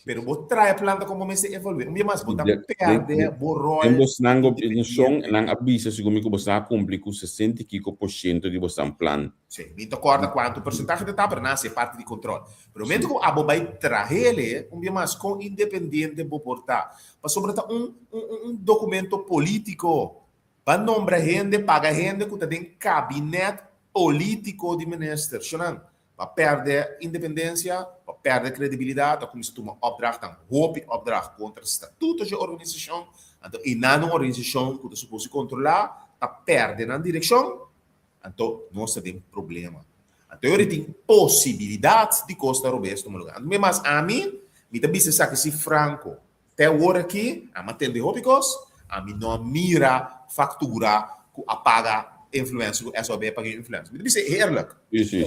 C: Pero vou trazer a planta como se evoluir. Mas vou perder, vou roer.
B: Você não avisa se como você não cumpre com 65% de você plano.
C: Sim, me acorda quanto porcentagem de etapa nasce parte de controle. Pero o momento que a vai trazer ele, mas com independente vou portar. Para sobretudo documento político. Para nombrar gente, pagar gente que tem gabinete político de ministro. Para perder independência, para perder credibilidade, como se toma opdracht, opdracht contra estatutos de organização, então, e na organização que você supõe controlar, está perdendo a direção, então nós temos problema. Então, eu tenho possibilidade de Costa Roberto no lugar. Mas a mim, me também se sabe se franco, até agora aqui, a matéria de Rópicos, a mim não mira factura que apaga influência, é só bem para influência. Me disse eerlijk.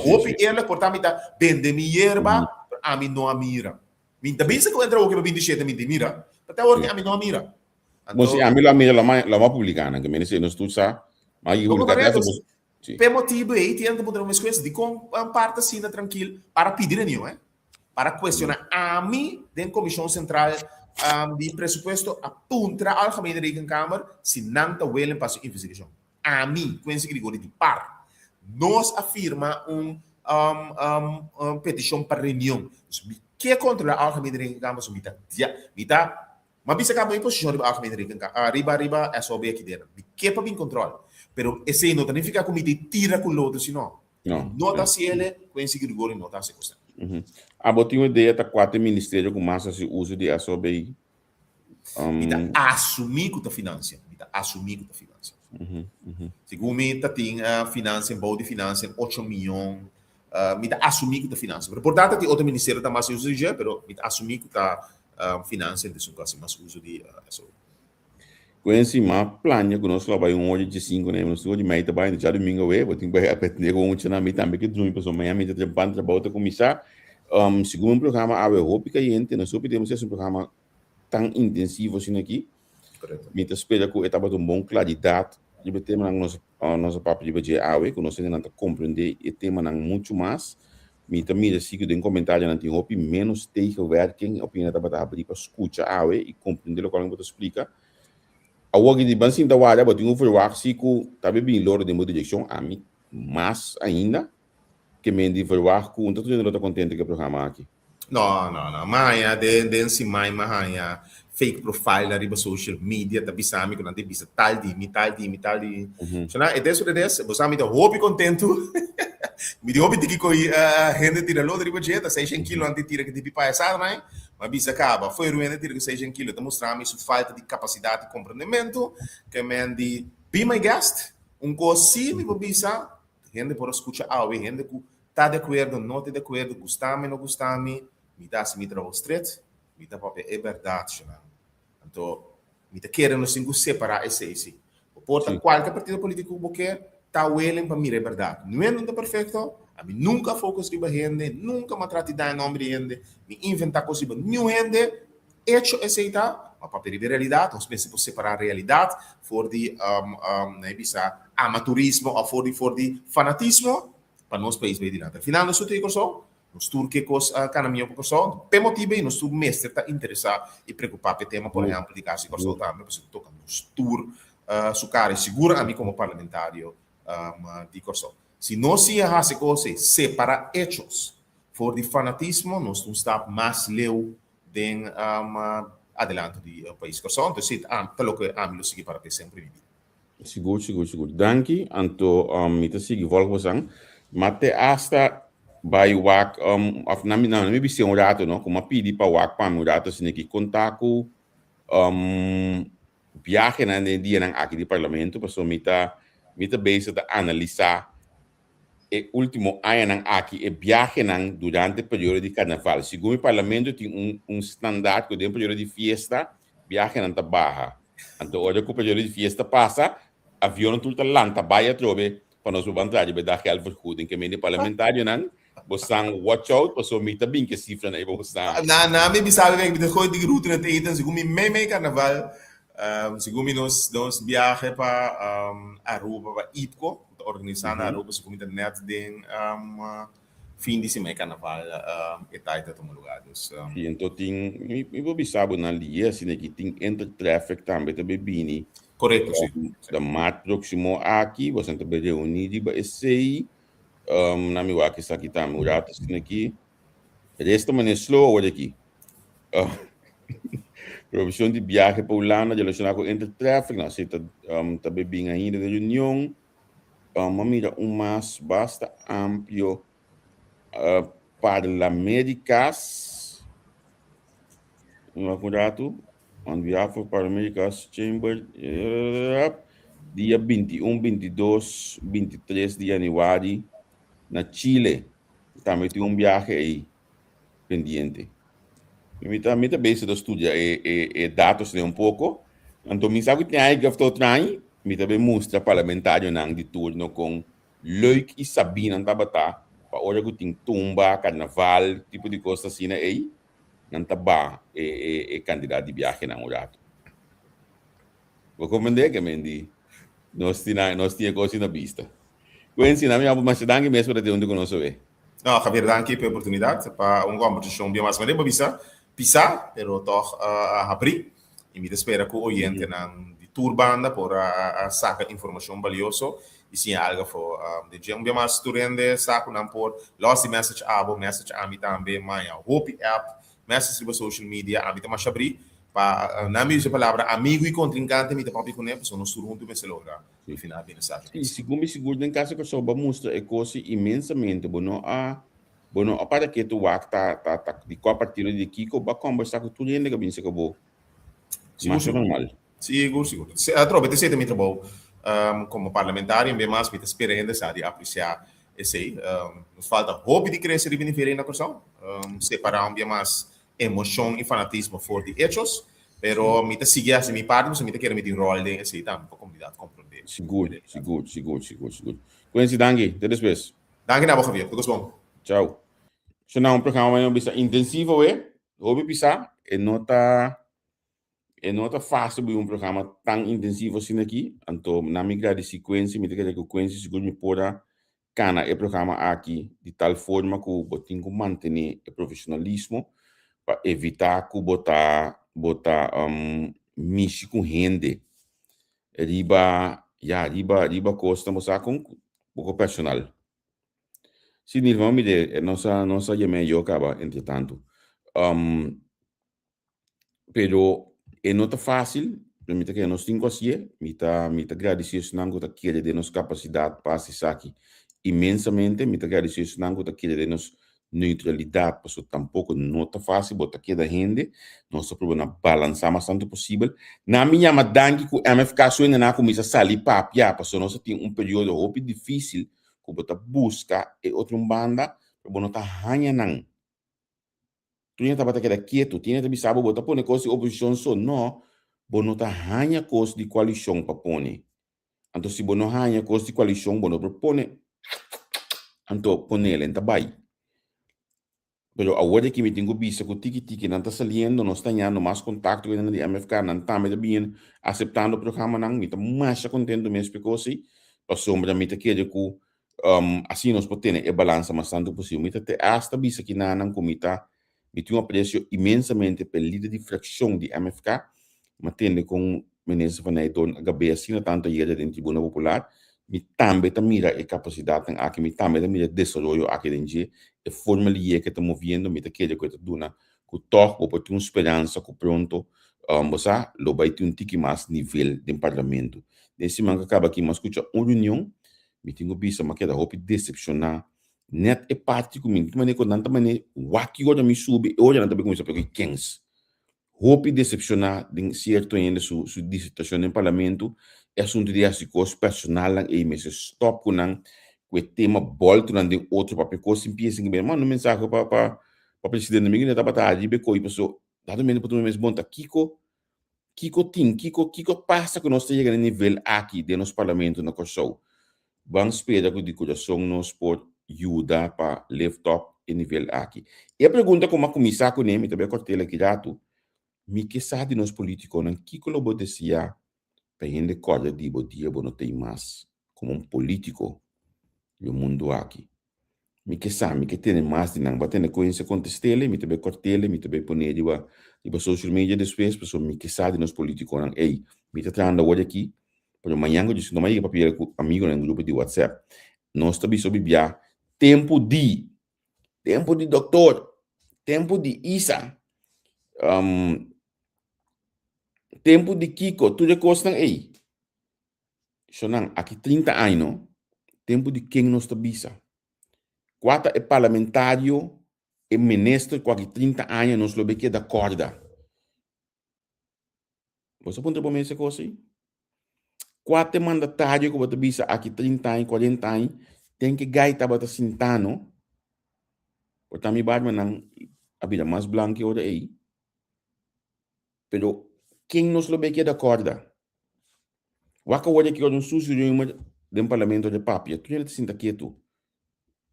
C: Hoop eerlijk, portanto, vende mi yerba, a mim não a mira. Me também se entra o que eu vim dizer, me mira. Até agora a mim não a mira.
B: Mas a mim a mira la publicana, que me disse no estudo sa, mas eu
C: por motivo aí tem que mudar umas coisas de com parte assim tranquilo para pedir nenhum, para questionar a mim dentro da comissão central de pressuposto apunta a algemene rekenkamer se não está willen para sua investigação. A mim, Quincy Grigori de par, nós afirma petição para reunião. Que contra a algemene rekenkamer mas bisa acaba em posição de algemene rekenkamer, riba é só bem aqui dentro. Que para bem controle. Pero esse não significa que me tira com o outro, senão. Nota se ele, Quincy Grigori nota se costa.
B: A botinha ideia tá 4 ministérios com massa se uso de SOBI.
C: Assumir que tá financia. Segundo me tem financia, bom de financia 8 milhões. Me tá assumir que tá financia. Portanto, tem outro ministério tá mais uso de, pero me tá assumir que tá financia de sucasse mais uso de SOBI.
B: Conheci uma plania que nós trabalhamos hoje de 5, né? Nós hoje mais trabalhando já domingo we, vou ter que aprender com um treinamento também que junto pessoal manhã me trabalho para começar. Segundo programa a Europa que a gente nós podemos fazer um programa tão intensivo assim aqui.
C: Correto.
B: Me espera que etapa de bom claridade. E o tema nosso papo de hoje é que nós temos que compreender o tema muito mais. Me também sigo de comentário na tinha menos tegenwerking, opinião da batata abrir para escutar e compreender o que eu vou explicar. A work de bansin da wada, but eu vou ver se que tabe bem loro de muita direção a mim, mais ainda que me de ver que um tanto de não contente com o programa aqui.
C: No. Maya, den si mai mahaya fake profile na riba social media, tabi sa amin ko nanti bisa tal di. So na, ito des, bo sa amin da hopi contento. Mi di hopi tiki ko gente tira lo riba jeta, 600 kilo anti tira que tipi paia sa na, mas bisa acaba. Foi ruim tira que 600 kilo, tá mostrando isso falta de capacidade de compreendimento, que men di be my guest, coisa mi bisa, gente por escuchar gente que tá de acordo, não tá de acordo, gostame, não gostame, me dá se me trabalho straight, me dá papel é verdade, então me tá querendo assim separar esse. Portanto, qualquer partido político que quer tá willing para mim é verdade. Não é nada perfeito, a mim nunca foco sobre gente, nunca me trate de nome de gente, me inventar coisas sobre new gente, hecho esse tá, mas para a realidade, nós precisamos separar a realidade for de amateurismo ou for de fanatismo. Para nós país bem direto. Afinal, nós temos só, nós turcos caminho por só, pe motivo e nós mestre está interessado e preocupado com o tema, por exemplo, de caso de também, porque toca nos tour, sucar segura a mim como parlamentário de corso. Se nós se hace coisa separa hechos, for de fanatismo, nós não está mais leu den adelante do país corso. Então, se pelo que a mim seguir para ter sempre
B: Seguro. Danke, Anto, me te sigo volta você. Mate hasta by wak of na mi bisi un rato no como pidi pa wak pa mi rato sine ki kontaku viaje na dia ng aqui di parlamento paso mita base da analisar e último ano ng aqui e viaje ng durante período de carnaval. Segundo o parlamento tem standard que dentro período de fiesta viaje ng tabaha. Então olha que o período de fiesta passa avião tudo lanta vai trobe para nós vantagem be dar help goed que meni parlamentário não bosang watch out paso mita bem que cifra na ibo bosang
C: na me bisabe bem de gooi de route na eten segundo me carnaval segundo nos viaje para Aruba para Ipco organizar na Aruba segundo net den fim de semana carnaval etaita todo lugar
B: e então tem ibo bisabe na lia assim que tem entre traffic também te bebini.
C: Correto, sim.
B: Da mat próximo aqui, você está bem reunido para esse na minha aqui está aqui também, o rato está aqui. Resto mas é slow olha aqui. Provisão de viagem para Holanda, já relacionado com entre tráfego, não sei tá bem ainda de reunião. Mira mais basta amplo para as Américas. Rato. On behalf of Paralympics Chamber, dia 21, 22, 23 de januário, na Chile. Também tem viagem aí, pendiente. Eu também base estudar dados de pouco. Então, me sabe que tem aí que eu estou trazendo, me também mostra parlamentário de turno com Leuk e Sabina Tabata, para hora que tem tumba, carnaval, tipo de coisa assim aí. Não tá bom candidato de viagem na rato. Vou compreender que mendi nós tínhamos coisa na vista. Quindi na minha mas danke mesmo para ter onde conosco ver.
C: Não, Javier, danke pela oportunidade para conversação bem mais mas bisa pero toch abrir e me espera que o oyente de turbanda por sacar informação valiosa e sim algo for de bem mais estudante saco não por lost message a mim também mas hope app message sobre social media, a mim também abrir para na minha palavra amigo e contrincante me papi com ele, nós turunto me se logra no final da mensagem.
B: E segundo me seguro em casa que só vamos mostrar é coisa imensamente bueno para que tu tá de qual partido de Kiko ba conversar com tudo ainda que bem se acabou. Mas é normal.
C: Seguro. A tropa te me trabalho como parlamentário, bem mais me espera ainda sabe apreciar esse nos falta hobby de crescer e beneficiar na questão separar bem mais emoção e fanatismo for de hechos, pero me te sigue assim me parte, você me te quer me ter rol de esse também para comunidade compreender.
B: Seguro. Quincy, danke, até depois.
C: Danke na Javier, tudo bom.
B: Tchau. So na programa vai bisa intensivo hobby bisa e nota E não está fácil ver programa tão intensivo assim aqui. Então, na migra de sequência, me diga que sequência seguro me pôr cana e programa aqui de tal forma que eu tenho que manter o profissionalismo para evitar que botar mexer com rende. Riba costa mostrar com pouco personal. Se não vamos ver, nossa eu acaba entretanto. Pero não está fácil. Permita que nós temos assim, me tá agradecer não que querer de nossa capacidade para se aqui imensamente, me tá agradecer não que querer de nossa neutralidade, porque tampouco não está fácil, botar aqui da gente, nós problema balançar mais tanto possível. Na minha madangue que o MFK só ainda não começa a sair papia, porque nós temos período muito difícil, que botar busca e outra banda, para não tá ranha não. Tu não estava quieto, tinha que saber botar pôr coisa de oposição só, não, bo não tá ranha coisa de coalição para pôr. Então, se bo não ranha coisa de coalição, bo não propõe, então, pôr ele, então vai. Pero agora que me tenho visto que o tiki-tiki não está saliendo, não está tendo mais contato com a MFK, não está bem aceitando o programa, não, me está mais contente mesmo, porque assim, a sombra me está querendo que, assim, nós podemos ter balança mais tanto possível. Me está hasta visto que não comita, me tem um apreço imensamente pela líder de fração de MFK, mas tendo com o ministro Van Eyton, a cabeça, assim, tanto aí dentro do Tribunal Popular, me também mira a capacidade aqui, me também mira o desenvolvimento aqui dentro, a forma que estamos vendo, me quer que duna, que toque, ou ter uma esperança que pronto, você, lo vai ter tique mais nível de parlamento. Nesse momento acaba aqui, mas escuta uma reunião, me tenho visto, mas queda roupa decepcionar, net é parte comigo, mas quando não também, o aqui agora me sube, hoje não também começa a pegar 15. Roupa decepcionar, de certo ainda sua dissertação no parlamento, é assunto de assuntos personal, e me se stop com o tema volta de outro papel, coisa empieza a mano mensagem para o presidente do Miguel, estava tarde, becou e passou, dado mesmo para o mesmo monta, Kiko passa que nós chegamos no nível aqui, de nosso parlamento, na Corsou. Vamos esperar que o coração nos pode ajudar para lift up o nível aqui. E a pergunta como a começar com ele, também cortei aqui dato, me que sabe nos políticos, não Kiko lo bodecia, para gente corda de bodia, não tem mais, como um político, no mundo aqui. Me que sabe, que tem mais de não, bater na coisa contestele, me também cortele, me também poner de social media depois, pessoal, me que sabe nos políticos, não, ei, me tá trazendo hoje aqui, para amanhã eu disse, não vai ir para o amigo no grupo de WhatsApp, nós também sobre via tempo de doutor, tempo de Isa, tempo de Kiko, tudo é coisa, ei, sonang, aqui 30 anos, tempo de quem nós tabisa. Quatro é parlamentário, é ministro, quase 30 anos, nós lo que da corda. Você pode ter essa coisa aí? Quatro é mandatário, que você tabisa aqui 30 anos, 40 anos, tem que gaita bata sintano, porque a minha barba não, a vida mais branca que outra aí. Pero, quem nós lo que da corda? Waka olha que um sujo de um parlamento de papia, tu já te sinta quieto.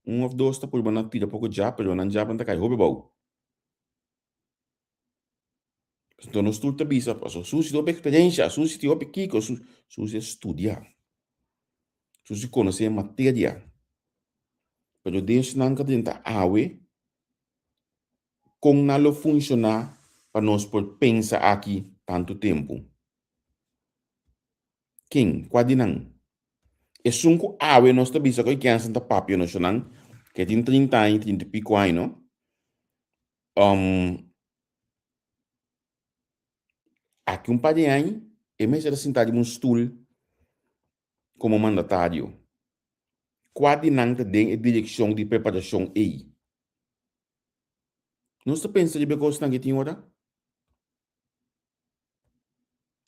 B: Ou dois tá por banana tira pouco já, pero não já banda cai, hobby bom. Então nós tudo bisa, passo sujo de experiência, sujo de opi kiko, sujo estudar. Sujo conhecer matéria. Pero Deus não quer tentar awe com não funcionar para nós por pensar aqui tanto tempo. Quem? Quase não. É sunco awe nós tá bisa que é santa papia nós não, que tem 30 anos, 30 e pico anos, aqui um par de anos, é mais era sentado em um stool como mandatário. Quase não tem a direção de preparação aí. Não está pensando de coisa que tem hora?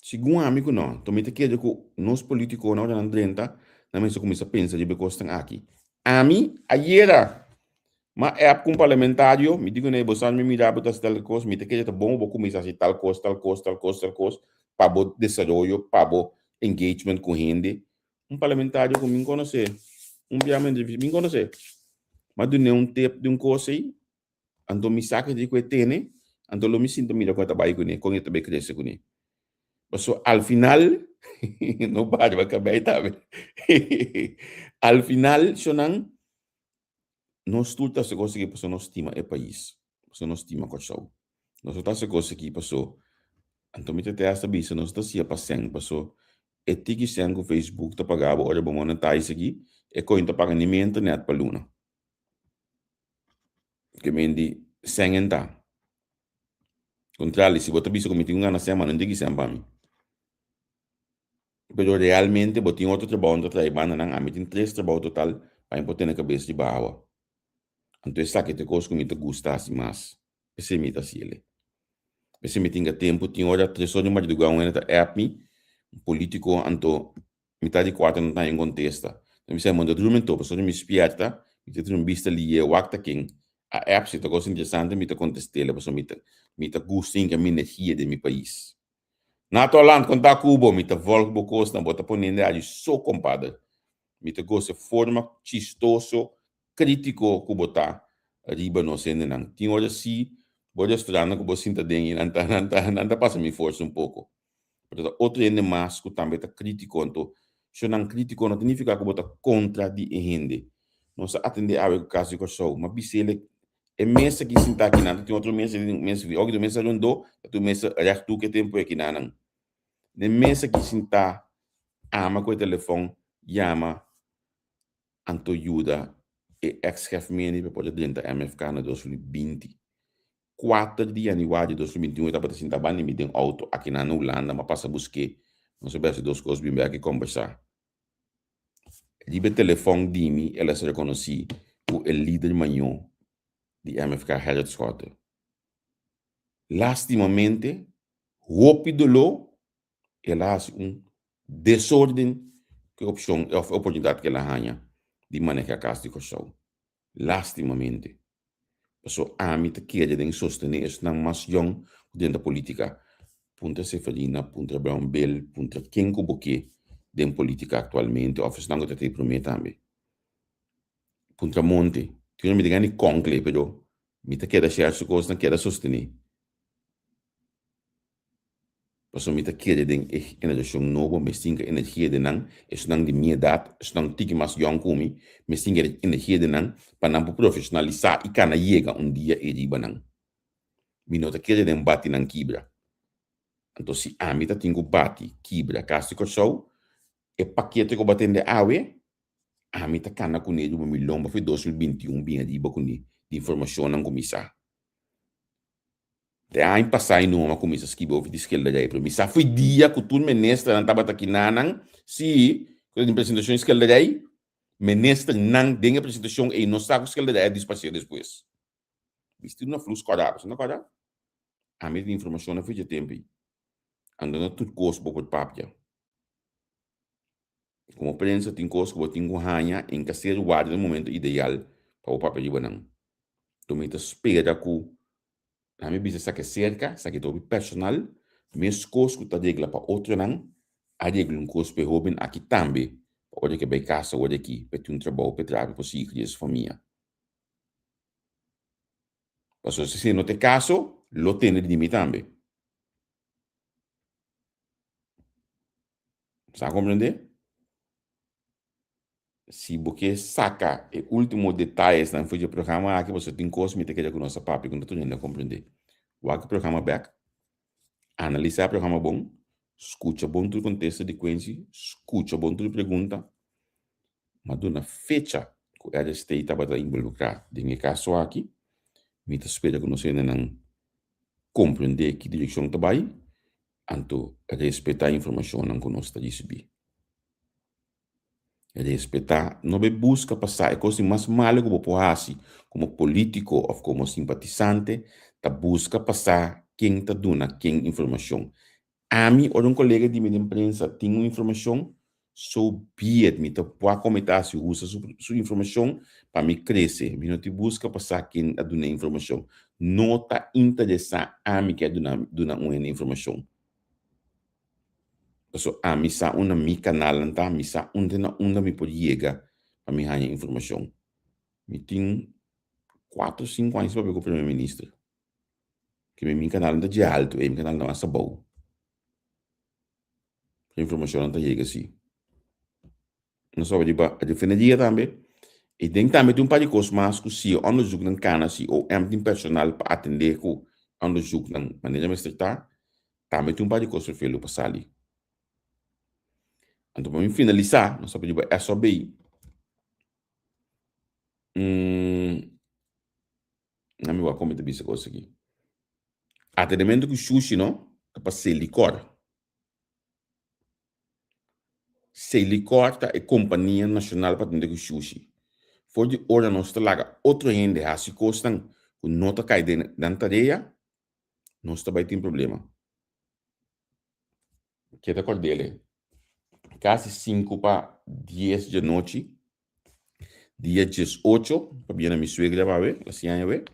B: Segundo amigo não, também te quero que nós políticos não estão dentro, não me começa a pensar de coisa aqui. A mim, ayer, mas é com parlamentário, me digo né, você me mirar para tal coisa, me te quero tá bom, vou começar a tal coisa, para o desenvolvimento, para o engagement com gente. Parlamentário que me conhece, obviamente me conhece, mas de nenhum tempo de coisa aí, então me saca de que tem, então eu me sinto melhor com a trabalho com ele, com ele também cresce com ele. Paso, al final, no para va acabar, sabe? Al final, sonang, nós tudo se coisa que passou, nós estima é país. Passou, nós estima coisa. Nós está se coisa que passou. Então, me tete essa bisa, nós está se passando, passou. É tiki sen com Facebook, tá pagava, olha, bom, monetize aqui, é coisa tá pagando minha internet para luna. Que me di, sen enta. Contrário, se você bisa como tinha na semana, não diga sen para mim. Pero realmente, você tem outro trabalho, outro trabalho, não, a mim tem 3 trabalhos total, para poder na cabeça de bawa. Então, essa que te coisa que me gustasse mais. Esse me tá se ele. Esse me tinha tempo, tinha hora 3 horas de madrugada, um app me, um político, anto, metade de 4 não está em contesta. Então, me manda dormir todo, só me espiata, me te um vista ali, o acta quem, a app se tá coisa interessante, me tá contestela, me tá gostinho que a minha energia de meu país. Na Holanda, quando tá Cuba, me tá volta bo costa, bota ponendo ali, só compadre. Me tá gosta forma chistoso, crítico, Cuba tá, arriba no sendo não. Tinha hora assim, pode estudar que você sinta bem, não passa me força um pouco. Porque outro ende mais que também tá crítico, então, se não crítico não significa que você contra de gente. Nós atender a o caso que eu sou, mas bisele é mesa que sinta aqui não, tem outro mesa alguém do mesa lundo, tu mesa reto que tempo aqui não. De mesa que sinta ama com o telefone, chama anto ajuda e ex-chefe meni para poder dentro da MFK na 2020. 4 de januário de 2021, eu estava assim, trabalhando me deu auto aqui na Holanda, mas passa a buscar, não soubesse 2 coisas bem aqui conversar. Libe telefone de mim, ela se reconhece o líder maior de MFK Harriet Scott. Lastimamente, rápido, ela hace desordem que oportunidade que ela ganha de manejar a casa de coração. Lastimamente. So, a mim te quer de sostener isso não mais young dentro da política. Punta Seferina, punta Brown Bell, punta quem que boque dentro da política atualmente, ou não que te promete também. Punta Monte, tu não me diga nem conclave, pero me te quer achar as coisas, não quer sostener. Paso me te quer de energia nova, me singa energia de não, isso não de minha idade, isso não tique mais young como me singa energia de não, para não profissionalizar e cana chega dia e riba não. Me não te quer de bate não quebra. Então, se a mim tem que bate, quebra, caso que eu é paquete que eu batendo awe, a mim tá cana com ele, 1 milhão, foi 2021, bem arriba com ele, de informação não começar. De ano passado, não começa a escrever de esquerda daí, para mim, foi dia que o ministro não estava aqui, não, se, com a apresentação de esquerda daí, ministro não tem a apresentação e não sabe esquerda daí, despacio depois. Visto na fluxo cordável, não cordável? A mim tem informação não foi de tempo, andando tudo coisa por papel. Como prensa, tem coisas que você tem que ganhar em que ser guarda no momento ideal para o papel de banana. Então, me espera que a minha bisa saque cerca, saque todo personal, minhas coisas que está regla para outro não, a regla coisa para Robin aqui também, para que vai casa, olha aqui, para ter trabalho, para trabalhar, para seguir essa família. Mas se não tem caso, lo tem de mim também. Sabe compreender? Se você saca o último detalhes não foi o programa que você tem coisa me tem que com nossa papi quando tu não compreender o programa back analisar o programa bom escuta bom tudo contexto de sequência escuta bom tudo pergunta mas na fecha que a state estava involucrado em caso aqui me espera que você não compreender que direção está vai anto respeitar a informação não que nós está receber respeitar, não busca passar, é coisa mais malo que você fazer como político ou como simpatizante, tá busca passar quem está dando quem informação. A mim, ou colega de minha imprensa tem uma informação, so be it, me pode comentar se usa sua informação para me crescer, me não te busca passar quem está dando informação. Não está interessado a mim que é dando uma informação. So, misa una mi canal nanta misa una mi pode chegar para me ganhar informação. Me tem 4, 5 anos para ver o primeiro-ministro. Que meu canal anda de alto, meu canal não é bom. informação não chega assim. Não só a defender também. E tem também um par de coisas mais que se onderzoek não cana se ou tem personal para atender com onderzoek não maneira mais tratar, também tem um par de coisas para fazer passar ali. Então, para finalizar, nós só pedimos SOB. Não me vou comentar essa coisa aqui. Atendimento com sushi, não? É para ser licor. Ser licor é companhia nacional para atender com sushi. For de hora nós traga outro rende, se costam com nota cai dentro da tarefa, nós também tem problema. Que é a dele. Quase 5 para 10 de noite, dia 18, para vir na minha suegra para ver, assim aí ver.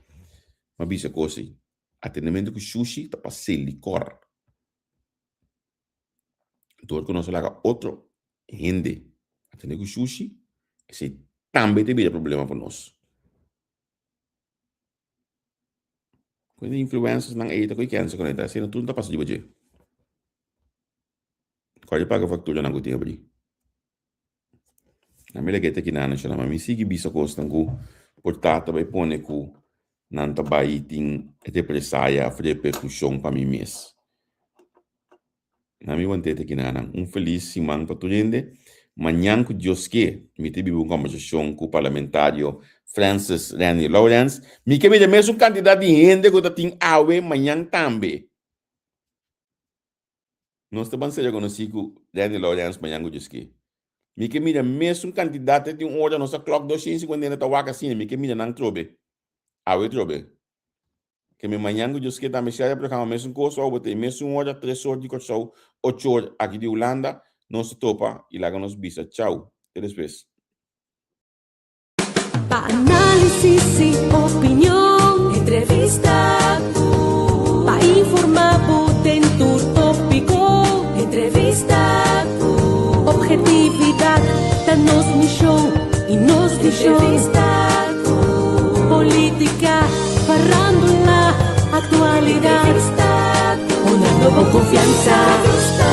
B: Mas bisa coisa, atendimento com sushi, tá para ser licor. Então, quando nós traga outro rende, atender com sushi, esse também tem problema para nós. Quando influências não é que cansa com ele, sendo tudo tá passando de budget. Qual paga a factura não tem abrir. Na minha gueta aqui na chama, mas me sigue bisa costa com portata vai pôr com não tá vai tem depressaia fazer percussão para mim mês. Na minha vontade aqui na feliz semana para todo mundo. Manhã que Deus que me teve uma conversação com o parlamentário Francis Randy Lawrence, me que me dê mesmo candidato de renda que tem awe manhã também. Nós estamos sendo conhecidos com Randy Lawrence manhã que Deus que. Me que me dê mesmo candidato de hora nossa clock 250 tá waka assim, me que me dê não trobe. Awe trobe. Que me manhã que Deus que também se é para mesmo coisa ou botar mesmo hora 3 horas de coisa 8 horas aqui de Holanda. Nós topa e lá nos bisa. Tchau. Até depois.
A: Pa análisis y opinión, entrevista pa informar por tópico, entrevista objetividad, danos misión y nos entrevista política, farándula, actualidad, una nueva confianza.